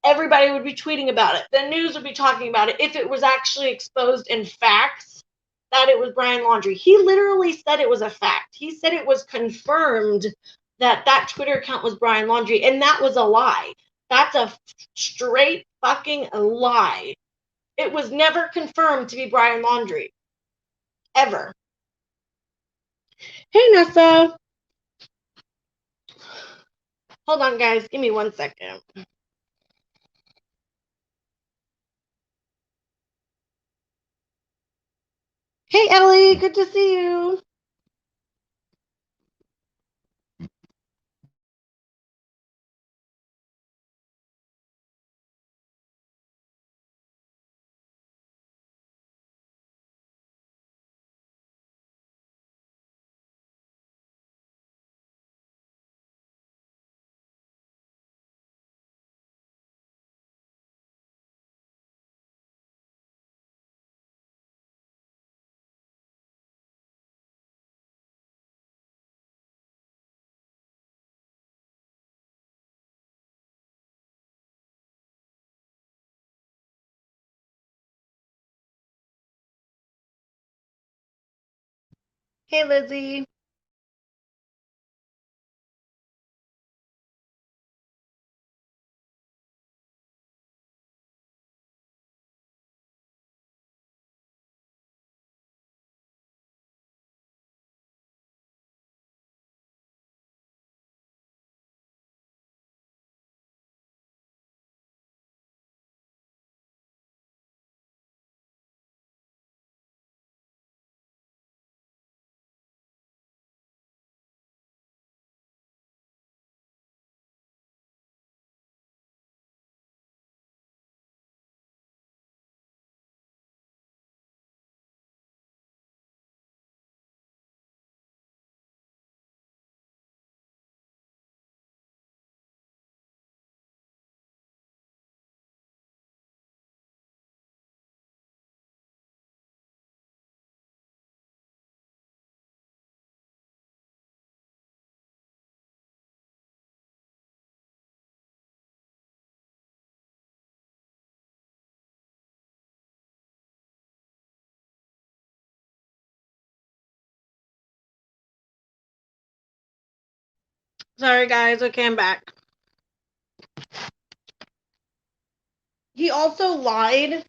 Everybody would be tweeting about it. The news would be talking about it if it was actually exposed in facts that it was Brian Laundrie. He literally said it was a fact. He said it was confirmed that Twitter account was Brian Laundrie, and that was a lie. That's a straight fucking lie. It was never confirmed to be Brian Laundrie. Ever. Hey, Nessa. Hold on, guys. Give me 1 second. Hey, Ellie. Good to see you. Hey, Lizzie. Sorry, guys. Okay, I'm back. He also lied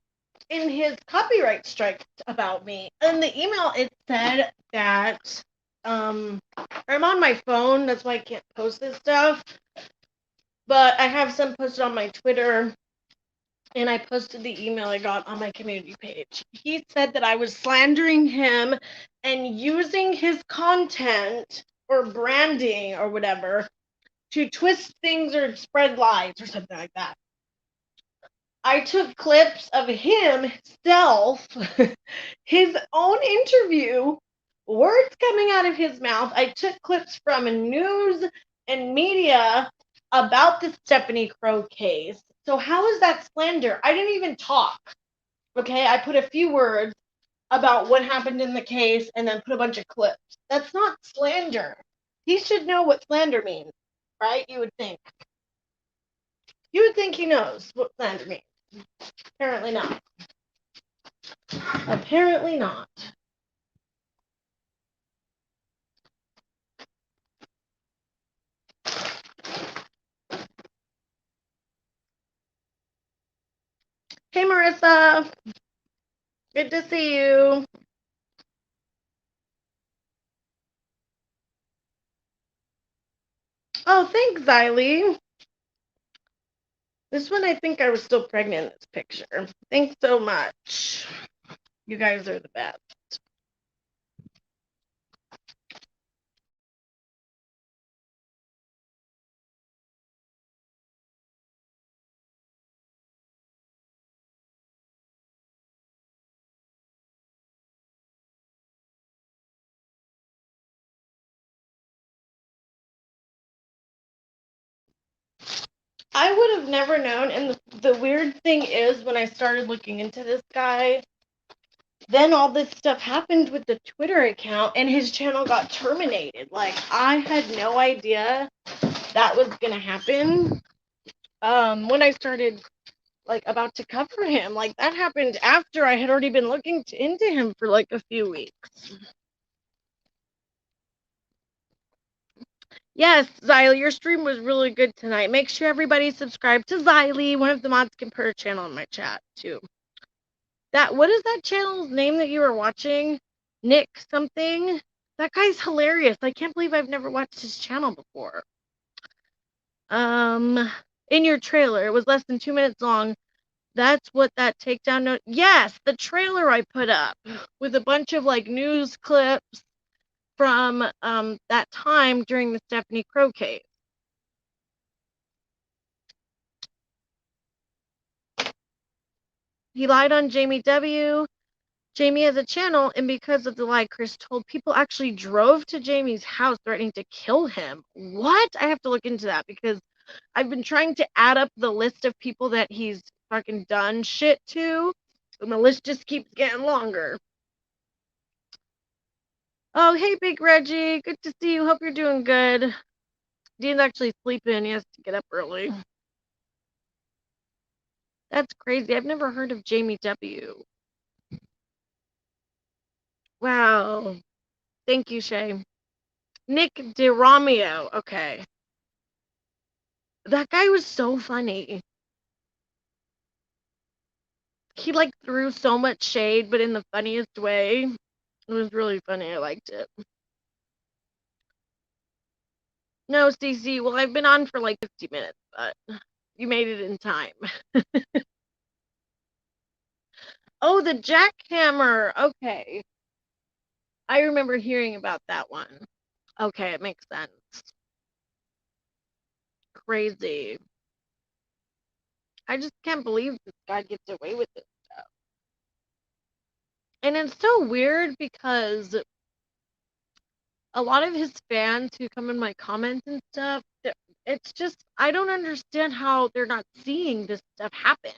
in his copyright strike about me. In the email, it said that I'm on my phone. That's why I can't post this stuff. But I have some posted on my Twitter, and I posted the email I got on my community page. He said that I was slandering him and using his content or branding or whatever to twist things or spread lies or something like that. I took clips of himself, his own interview, words coming out of his mouth. I took clips from news and media about the Stephanie Crow case. So how is that slander? I didn't even talk. Okay, I put a few words about what happened in the case and then put a bunch of clips. That's not slander. He should know what slander means, right? You would think. You would think he knows what slander means. Apparently not. Apparently not. Hey, Marissa. Good to see you. Oh, thanks, Xylee. This one, I think I was still pregnant in this picture. Thanks so much. You guys are the best. I would have never known. And the weird thing is, when I started looking into this guy, then all this stuff happened with the Twitter account, and his channel got terminated. Like, I had no idea that was going to happen when I started like about to cover him. Like that happened after I had already been looking into him for like a few weeks. Yes, Xylee, your stream was really good tonight. Make sure everybody subscribe to Xylee. One of the mods can put her channel in my chat too. What is that channel's name that you were watching? Nick something? That guy's hilarious. I can't believe I've never watched his channel before. In your trailer, it was less than 2 minutes long. That's what that takedown note. Yes, the trailer I put up with a bunch of like news clips from that time during the Stephanie Crow case. He lied on Jamie W. Jamie has a channel, and because of the lie Chris told, people actually drove to Jamie's house threatening to kill him. What? I have to look into that because I've been trying to add up the list of people that he's fucking done shit to, and the list just keeps getting longer. Oh, hey, Big Reggie. Good to see you. Hope you're doing good. Dean's actually sleeping. He has to get up early. That's crazy. I've never heard of Jamie W. Wow. Thank you, Shay. Nick DeRomeo. Okay. That guy was so funny. He like threw so much shade, but in the funniest way. It was really funny. I liked it. No, Cece. Well, I've been on for like 50 minutes, but you made it in time. Oh, the jackhammer. Okay. I remember hearing about that one. Okay, it makes sense. Crazy. I just can't believe this guy gets away with this stuff. And it's so weird because a lot of his fans who come in my comments and stuff, it's just, I don't understand how they're not seeing this stuff happen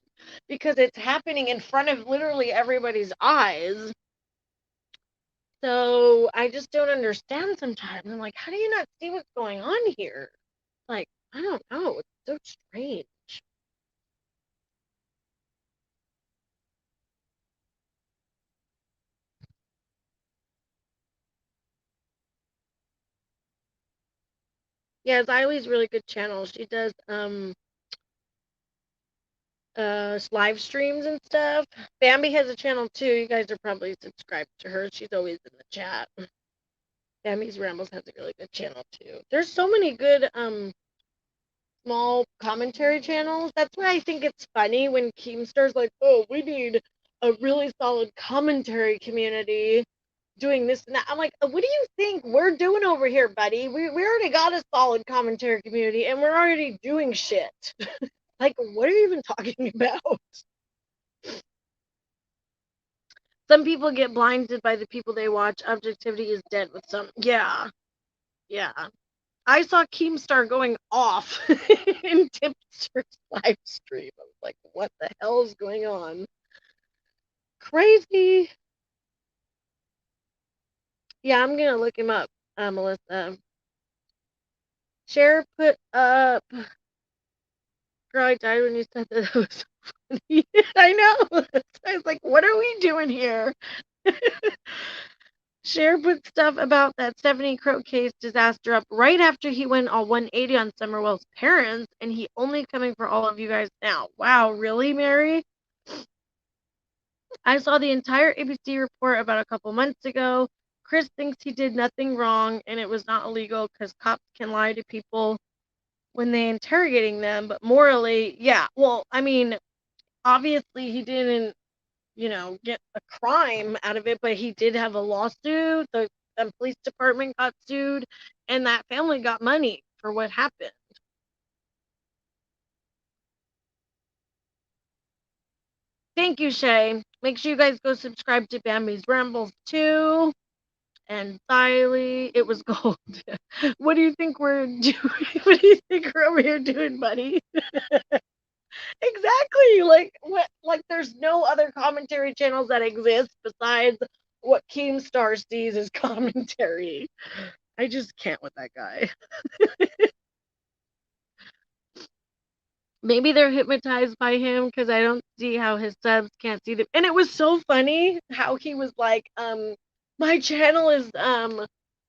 because it's happening in front of literally everybody's eyes. So I just don't understand sometimes. I'm like, how do you not see what's going on here? Like, I don't know. It's so strange. Yeah, Xylie's really good channel. She does live streams and stuff. Bambi has a channel too. You guys are probably subscribed to her. She's always in the chat. Bambi's Rambles has a really good channel too. There's so many good small commentary channels. That's why I think it's funny when Keemstar's like, oh, we need a really solid commentary community doing this and that. I'm like, what do you think we're doing over here, buddy? We already got a solid commentary community and we're already doing shit. Like, what are you even talking about? Some people get blinded by the people they watch. Objectivity is dead with some. Yeah, yeah. I saw Keemstar going off in Tipster's live stream. I was like, what the hell is going on? Crazy. Yeah, I'm gonna look him up, Melissa. Cher put up. Girl, I died when you said that. It was so funny. I know. I was like, what are we doing here? Cher put stuff about that Stephanie Crow case disaster up right after he went all 180 on Summerwell's parents, and he only coming for all of you guys now. Wow, really, Mary? I saw the entire ABC report about a couple months ago. Chris thinks he did nothing wrong and it was not illegal because cops can lie to people when they interrogating them, but morally, yeah. Well, I mean, obviously he didn't, get a crime out of it, but he did have a lawsuit. The police department got sued, and that family got money for what happened. Thank you, Shay. Make sure you guys go subscribe to Bambi's Rambles too. And Xylee, it was gold. What do you think we're doing? What do you think we're over here doing, buddy? Exactly. Like what? Like there's no other commentary channels that exist besides what Keemstar sees as commentary. I just can't with that guy. Maybe they're hypnotized by him because I don't see how his subs can't see them. And it was so funny how he was like, my channel is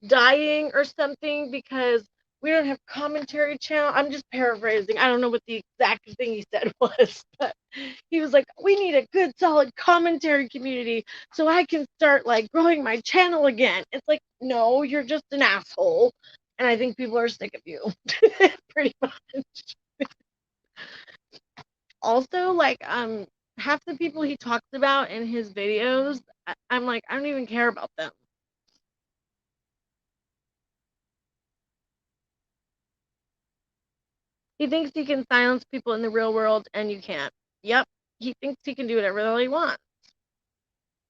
dying or something because we don't have commentary channel. I'm just paraphrasing. I don't know what the exact thing he said was, but he was like, we need a good solid commentary community so I can start like growing my channel again. It's like, no, you're just an asshole. And I think people are sick of you. Pretty much. Also, like, half the people he talks about in his videos, I'm like, I don't even care about them. He thinks he can silence people in the real world, and you can't. Yep, he thinks he can do whatever the hell he wants.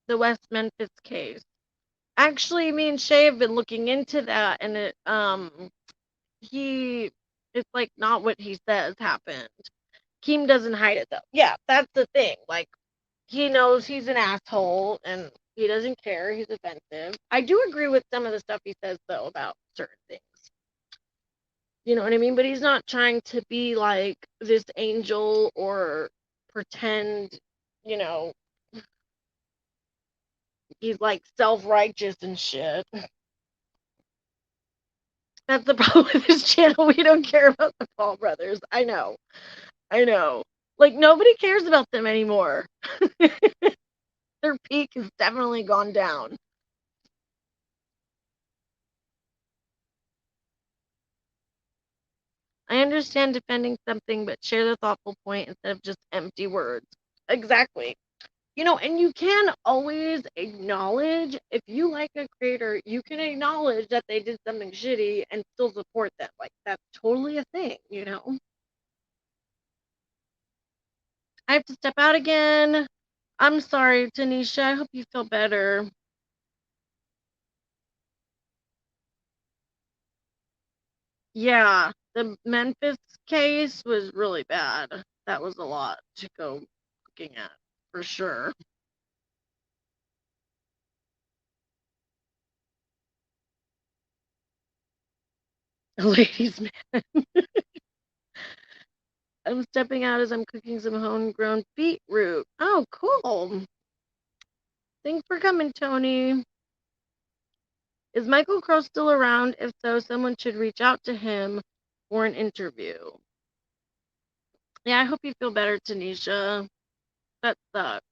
The West Memphis case. Actually, me and Shay have been looking into that, and it's like not what he says happened. Keem doesn't hide it though. Yeah, that's the thing. Like, he knows he's an asshole and he doesn't care. He's offensive. I do agree with some of the stuff he says though about certain things. You know what I mean? But he's not trying to be like this angel or pretend, you know, he's like self-righteous and shit. That's the problem with this channel. We don't care about the Paul brothers. I know. Like, nobody cares about them anymore. Their peak has definitely gone down. I understand defending something, but share the thoughtful point instead of just empty words. Exactly. And you can always acknowledge, if you like a creator, you can acknowledge that they did something shitty and still support them. Like, that's totally a thing. I have to step out again. I'm sorry, Tanisha. I hope you feel better. Yeah, the Memphis case was really bad. That was a lot to go looking at, for sure. Ladies, man. I'm stepping out as I'm cooking some homegrown beetroot. Oh, cool. Thanks for coming, Tony. Is Michael Crow still around? If so, someone should reach out to him for an interview. Yeah, I hope you feel better, Tanisha. That sucks.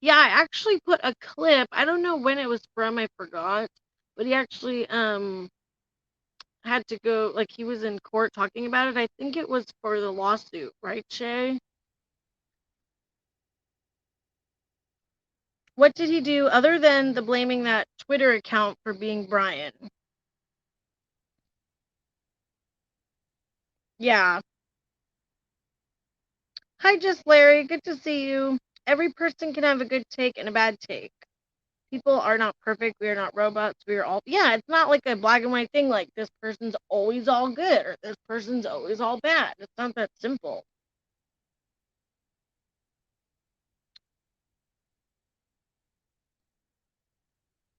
Yeah, I actually put a clip. I don't know when it was from, I forgot. But he actually had to go, like, he was in court talking about it. I think it was for the lawsuit, right, Shay? What did he do other than the blaming that Twitter account for being Brian? Yeah. Hi, just Larry. Good to see you. Every person can have a good take and a bad take. People are not perfect. We are not robots. We are all, yeah, it's not like a black and white thing like this person's always all good or this person's always all bad. It's not that simple.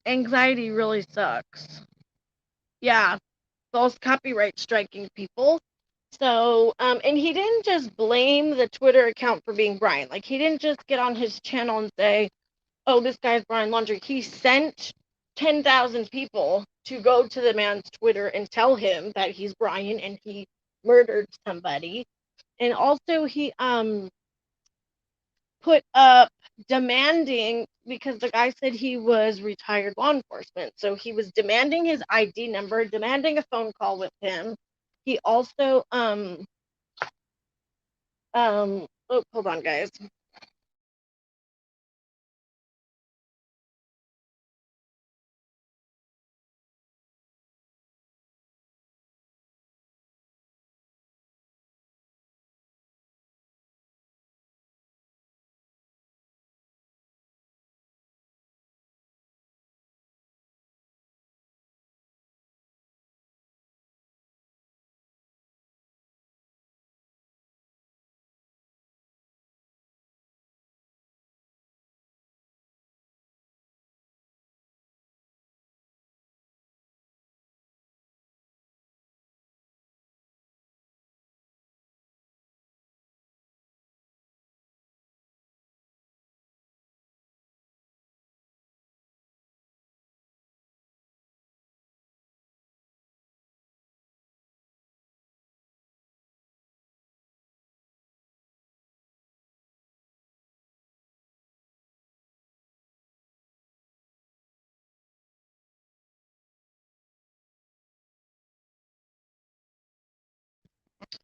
Anxiety really sucks. Yeah, false copyright striking people. So, and he didn't just blame the Twitter account for being Brian. Like, he didn't just get on his channel and say, oh, this guy's Brian Laundrie. He sent 10,000 people to go to the man's Twitter and tell him that he's Brian and he murdered somebody. And also he put up demanding, because the guy said he was retired law enforcement. So he was demanding his ID number, demanding a phone call with him. He also oh, hold on, guys.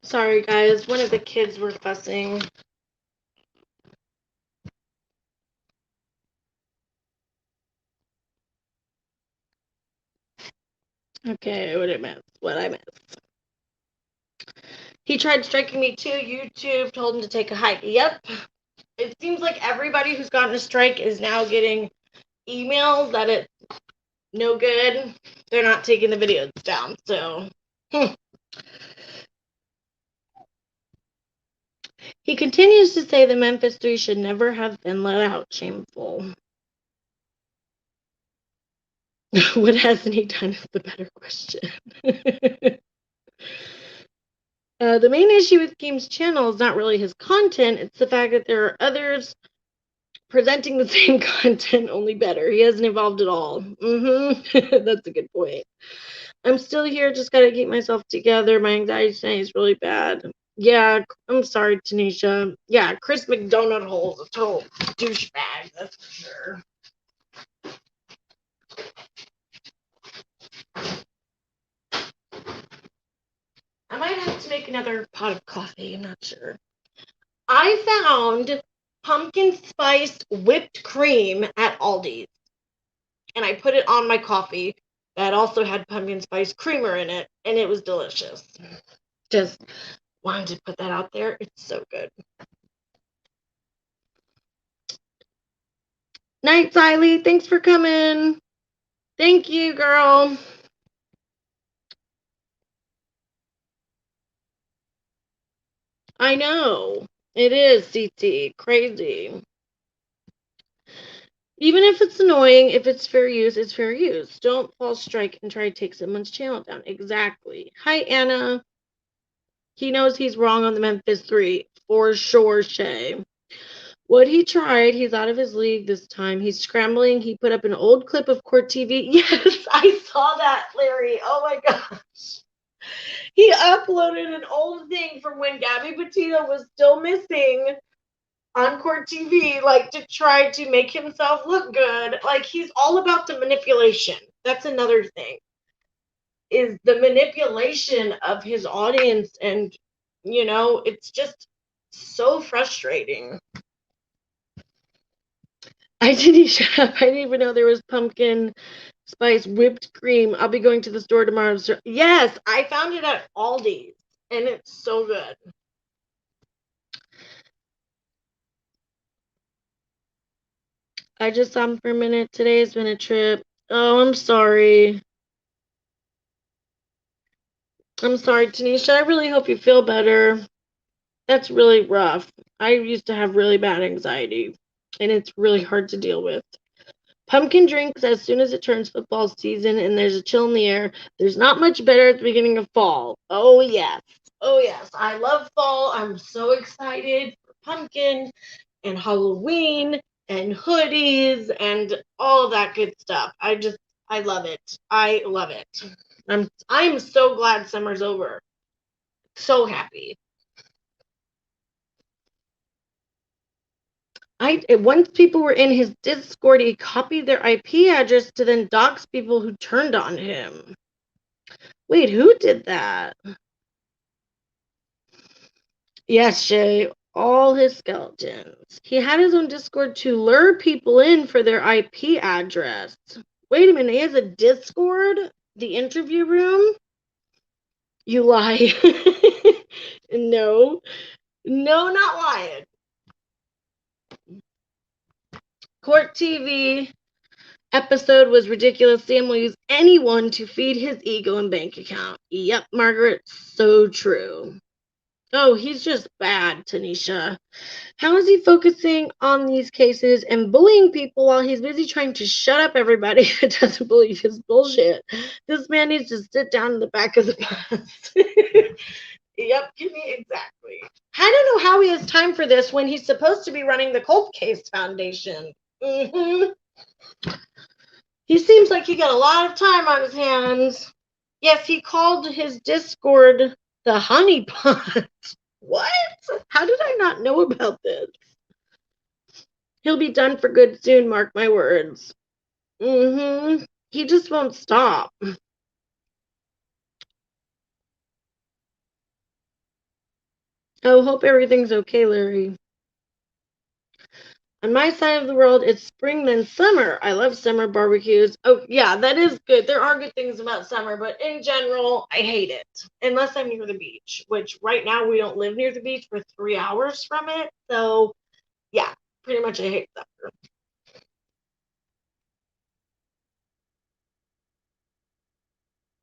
Sorry, guys. One of the kids were fussing. Okay, what I missed. He tried striking me too. YouTube told him to take a hike. Yep. It seems like everybody who's gotten a strike is now getting emails that it's no good. They're not taking the videos down. So, he continues to say the Memphis 3 should never have been let out. Shameful. What hasn't he done is the better question. The main issue with Game's channel is not really his content, it's the fact that there are others presenting the same content, only better. He hasn't evolved at all. That's a good point. I'm still here, just gotta keep myself together. My anxiety tonight is really bad. Yeah, I'm sorry, Tanisha. Yeah, Chris McDonald Hole's a total douchebag, that's for sure. I might have to make another pot of coffee, I'm not sure. I found pumpkin spice whipped cream at Aldi's, and I put it on my coffee that also had pumpkin spice creamer in it, and it was delicious. Just wanted to put that out there. It's so good. Night, Siley. Thanks for coming. Thank you, girl. I know. It is, CT. Crazy. Even if it's annoying, if it's fair use, it's fair use. Don't false strike and try to take someone's channel down. Exactly. Hi, Anna. He knows he's wrong on the Memphis 3. For sure, Shay. What he tried, he's out of his league this time. He's scrambling. He put up an old clip of Court TV. Yes, I saw that, Larry. Oh my gosh. He uploaded an old thing from when Gabby Petito was still missing on Court TV, like to try to make himself look good. Like, he's all about the manipulation. That's another thing, is the manipulation of his audience. And, it's just so frustrating. I didn't even know there was pumpkin spice whipped cream. I'll be going to the store tomorrow. Yes, I found it at Aldi's, and it's so good. I just saw him for a minute. Today has been a trip. Oh, I'm sorry. I'm sorry, Tanisha. I really hope you feel better. That's really rough. I used to have really bad anxiety, and it's really hard to deal with. Pumpkin drinks as soon as it turns football season and there's a chill in the air. There's not much better at the beginning of fall. Oh, yes. Oh, yes. I love fall. I'm so excited for pumpkin and Halloween and hoodies and all of that good stuff. I love it. I love it. I'm so glad summer's over. So happy. Once people were in his Discord, he copied their IP address to then dox people who turned on him. Wait, who did that? Yes, Shay, all his skeletons. He had his own Discord to lure people in for their IP address. Wait a minute, he has a Discord? The interview room? You lie. No, not lying. Court TV episode was ridiculous. Sam will use anyone to feed his ego and bank account. Yep, Margaret, so true. Oh, he's just bad, Tanisha. How is he focusing on these cases and bullying people while he's busy trying to shut up everybody who doesn't believe his bullshit? This man needs to sit down in the back of the bus. Yep, exactly. I don't know how he has time for this when he's supposed to be running the Cold Case Foundation. He seems like he got a lot of time on his hands. Yes, he called his Discord the honey pot. What? How did I not know about this? He'll be done for good soon, mark my words. He just won't stop. Oh, hope everything's okay, Larry. On my side of the world, it's spring then summer. I love summer barbecues. Oh, yeah, that is good. There are good things about summer, but in general, I hate it. Unless I'm near the beach, which right now we don't live near the beach. We're 3 hours from it. So, yeah, pretty much I hate summer.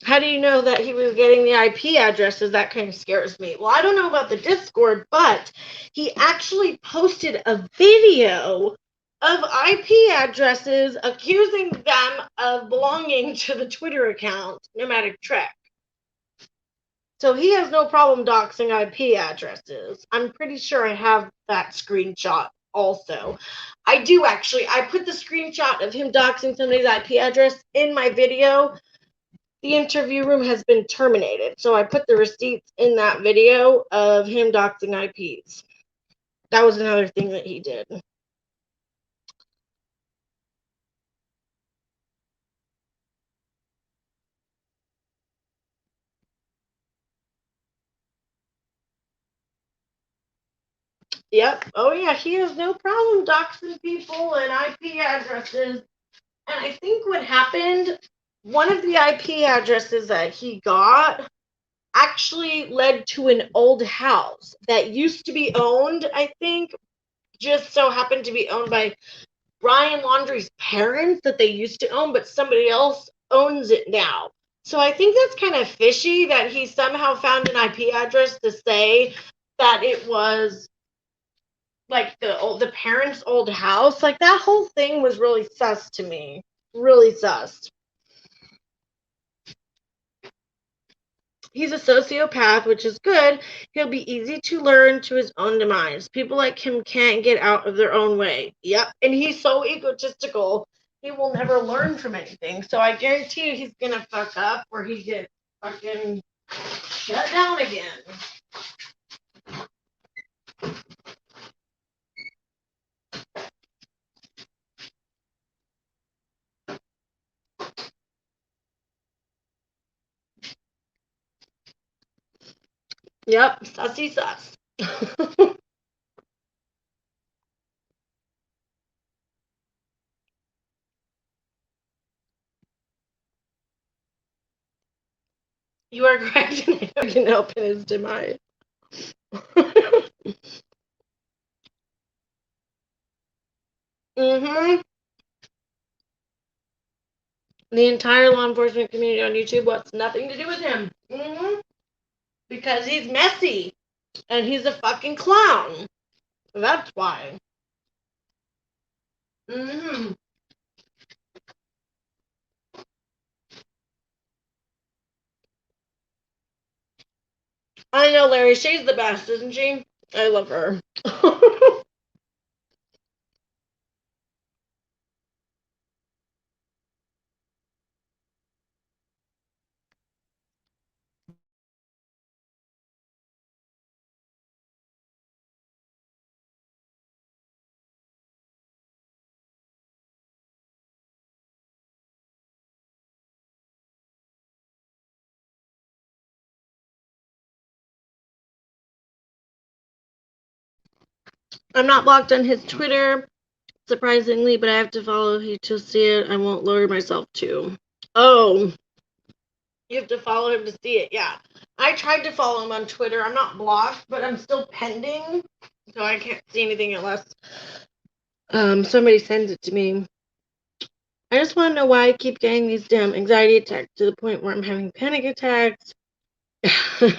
How do you know that he was getting the IP addresses? That kind of scares me. Well, I don't know about the Discord, but he actually posted a video of IP addresses accusing them of belonging to the Twitter account, Nomadic Trek. So he has no problem doxing IP addresses. I'm pretty sure I have that screenshot also. I do actually. I put the screenshot of him doxing somebody's IP address in my video. The interview room has been terminated. So I put the receipts in that video of him doxing IPs. That was another thing that he did. Yep. Oh, yeah. He has no problem doxing people and IP addresses. And I think what happened, one of the IP addresses that he got actually led to an old house that used to be owned, I think, just so happened to be owned by Brian Laundrie's parents that they used to own, but somebody else owns it now. So I think that's kind of fishy that he somehow found an IP address to say that it was like the parents' old house. Like that whole thing was really sus to me. Really sus. He's a sociopath, which is good. He'll be easy to learn to his own demise. People like him can't get out of their own way. Yep. And he's so egotistical, he will never learn from anything. So I guarantee you he's going to fuck up or he gets fucking shut down again. Yep. Sussy sus. You are correct. I can help in his demise. Mm-hmm. The entire law enforcement community on YouTube wants nothing to do with him. Mm-hmm. Because he's messy and he's a fucking clown. That's why. Mm-hmm. I know, Larry. She's the best, isn't she? I love her. I'm not blocked on his Twitter, surprisingly, but I have to follow him to see it. I won't lower myself to. Oh, you have to follow him to see it. Yeah. I tried to follow him on Twitter. I'm not blocked, but I'm still pending, so I can't see anything unless somebody sends it to me. I just want to know why I keep getting these damn anxiety attacks to the point where I'm having panic attacks.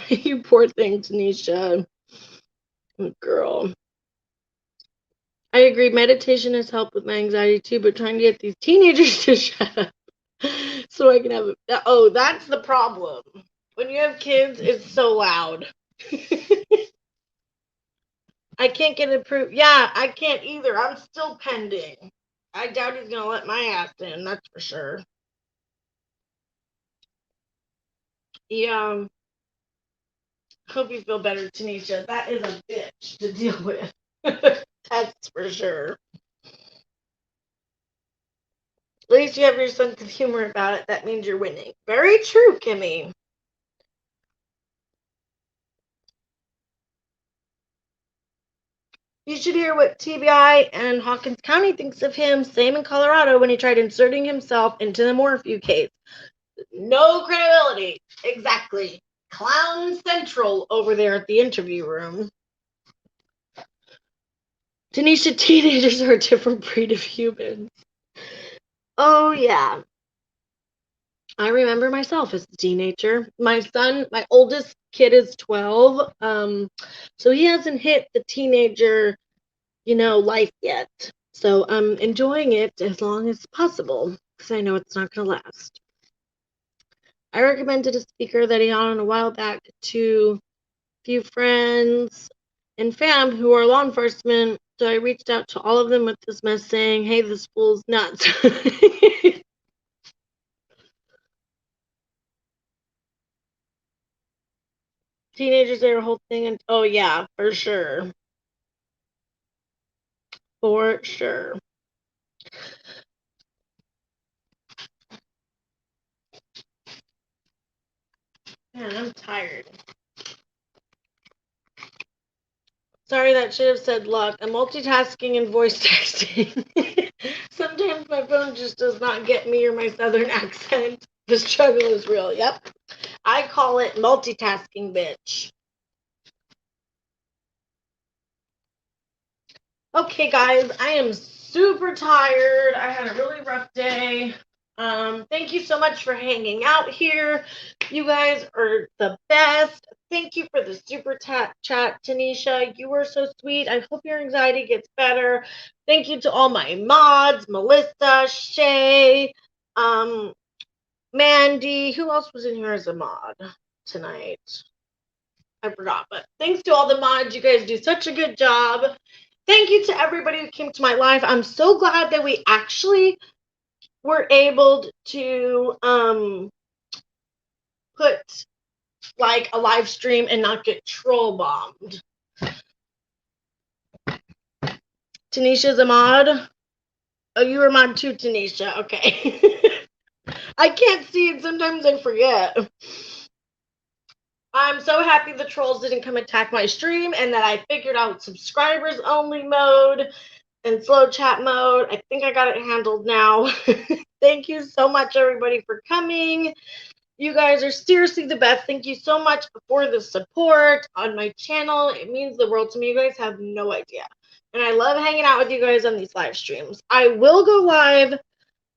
You poor thing, Tanisha. Girl. I agree. Meditation has helped with my anxiety too, but trying to get these teenagers to shut up so I can have it. Oh, that's the problem. When you have kids, it's so loud. I can't get it approved. Yeah, I can't either. I'm still pending. I doubt he's gonna let my ass in. That's for sure. Yeah. Hope you feel better, Tanisha. That is a bitch to deal with. That's for sure. At least you have your sense of humor about it. That means you're winning. Very true, Kimmy. You should hear what TBI and Hawkins County thinks of him. Same in Colorado when he tried inserting himself into the Morphew case. No credibility. Exactly. Clown Central over there at the interview room. Tanisha, teenagers are a different breed of humans. Oh, yeah. I remember myself as a teenager. My son, my oldest kid is 12. So he hasn't hit the teenager, life yet. So I'm enjoying it as long as possible because I know it's not going to last. I recommended a speaker that he had on a while back to a few friends and fam who are law enforcement. So I reached out to all of them with this mess saying, hey, this fool's nuts. Teenagers, their whole thing. And oh, yeah, for sure. For sure. Man, I'm tired. Sorry, that should have said luck. I'm multitasking and voice texting. Sometimes my phone just does not get me or my southern accent. The struggle is real. Yep. I call it multitasking, bitch. Okay, guys, I am super tired. I had a really rough day. Thank you so much for hanging out here. You guys are the best. Thank you for the super chat, Tanisha. You were so sweet. I hope your anxiety gets better. Thank you to all my mods, Melissa, Shay, Mandy. Who else was in here as a mod tonight? I forgot, but thanks to all the mods. You guys do such a good job. Thank you to everybody who came to my live. I'm so glad that we actually were able to put like a live stream and not get troll bombed. Tanisha's a mod. Oh, you were mod too, Tanisha. Okay. I can't see it. Sometimes I forget. I'm so happy the trolls didn't come attack my stream and that I figured out subscribers only mode and slow chat mode. I think I got it handled now. Thank you so much, everybody, for coming. You guys are seriously the best. Thank you so much for the support on my channel. It means the world to me. You guys have no idea. And I love hanging out with you guys on these live streams. I will go live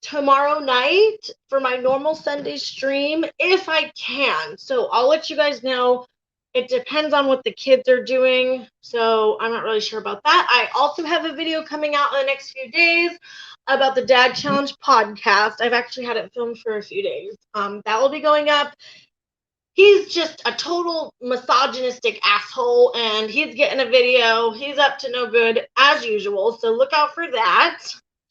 tomorrow night for my normal Sunday stream if I can. So I'll let you guys know. It depends on what the kids are doing, so I'm not really sure about that. I also have a video coming out in the next few days about the Dad Challenge podcast. I've actually had it filmed for a few days. That will be going up. He's just a total misogynistic asshole, and he's getting a video. He's up to no good as usual, so look out for that.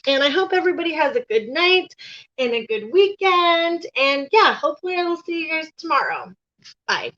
And I hope everybody has a good night and a good weekend. And yeah, hopefully I will see you guys tomorrow. Bye.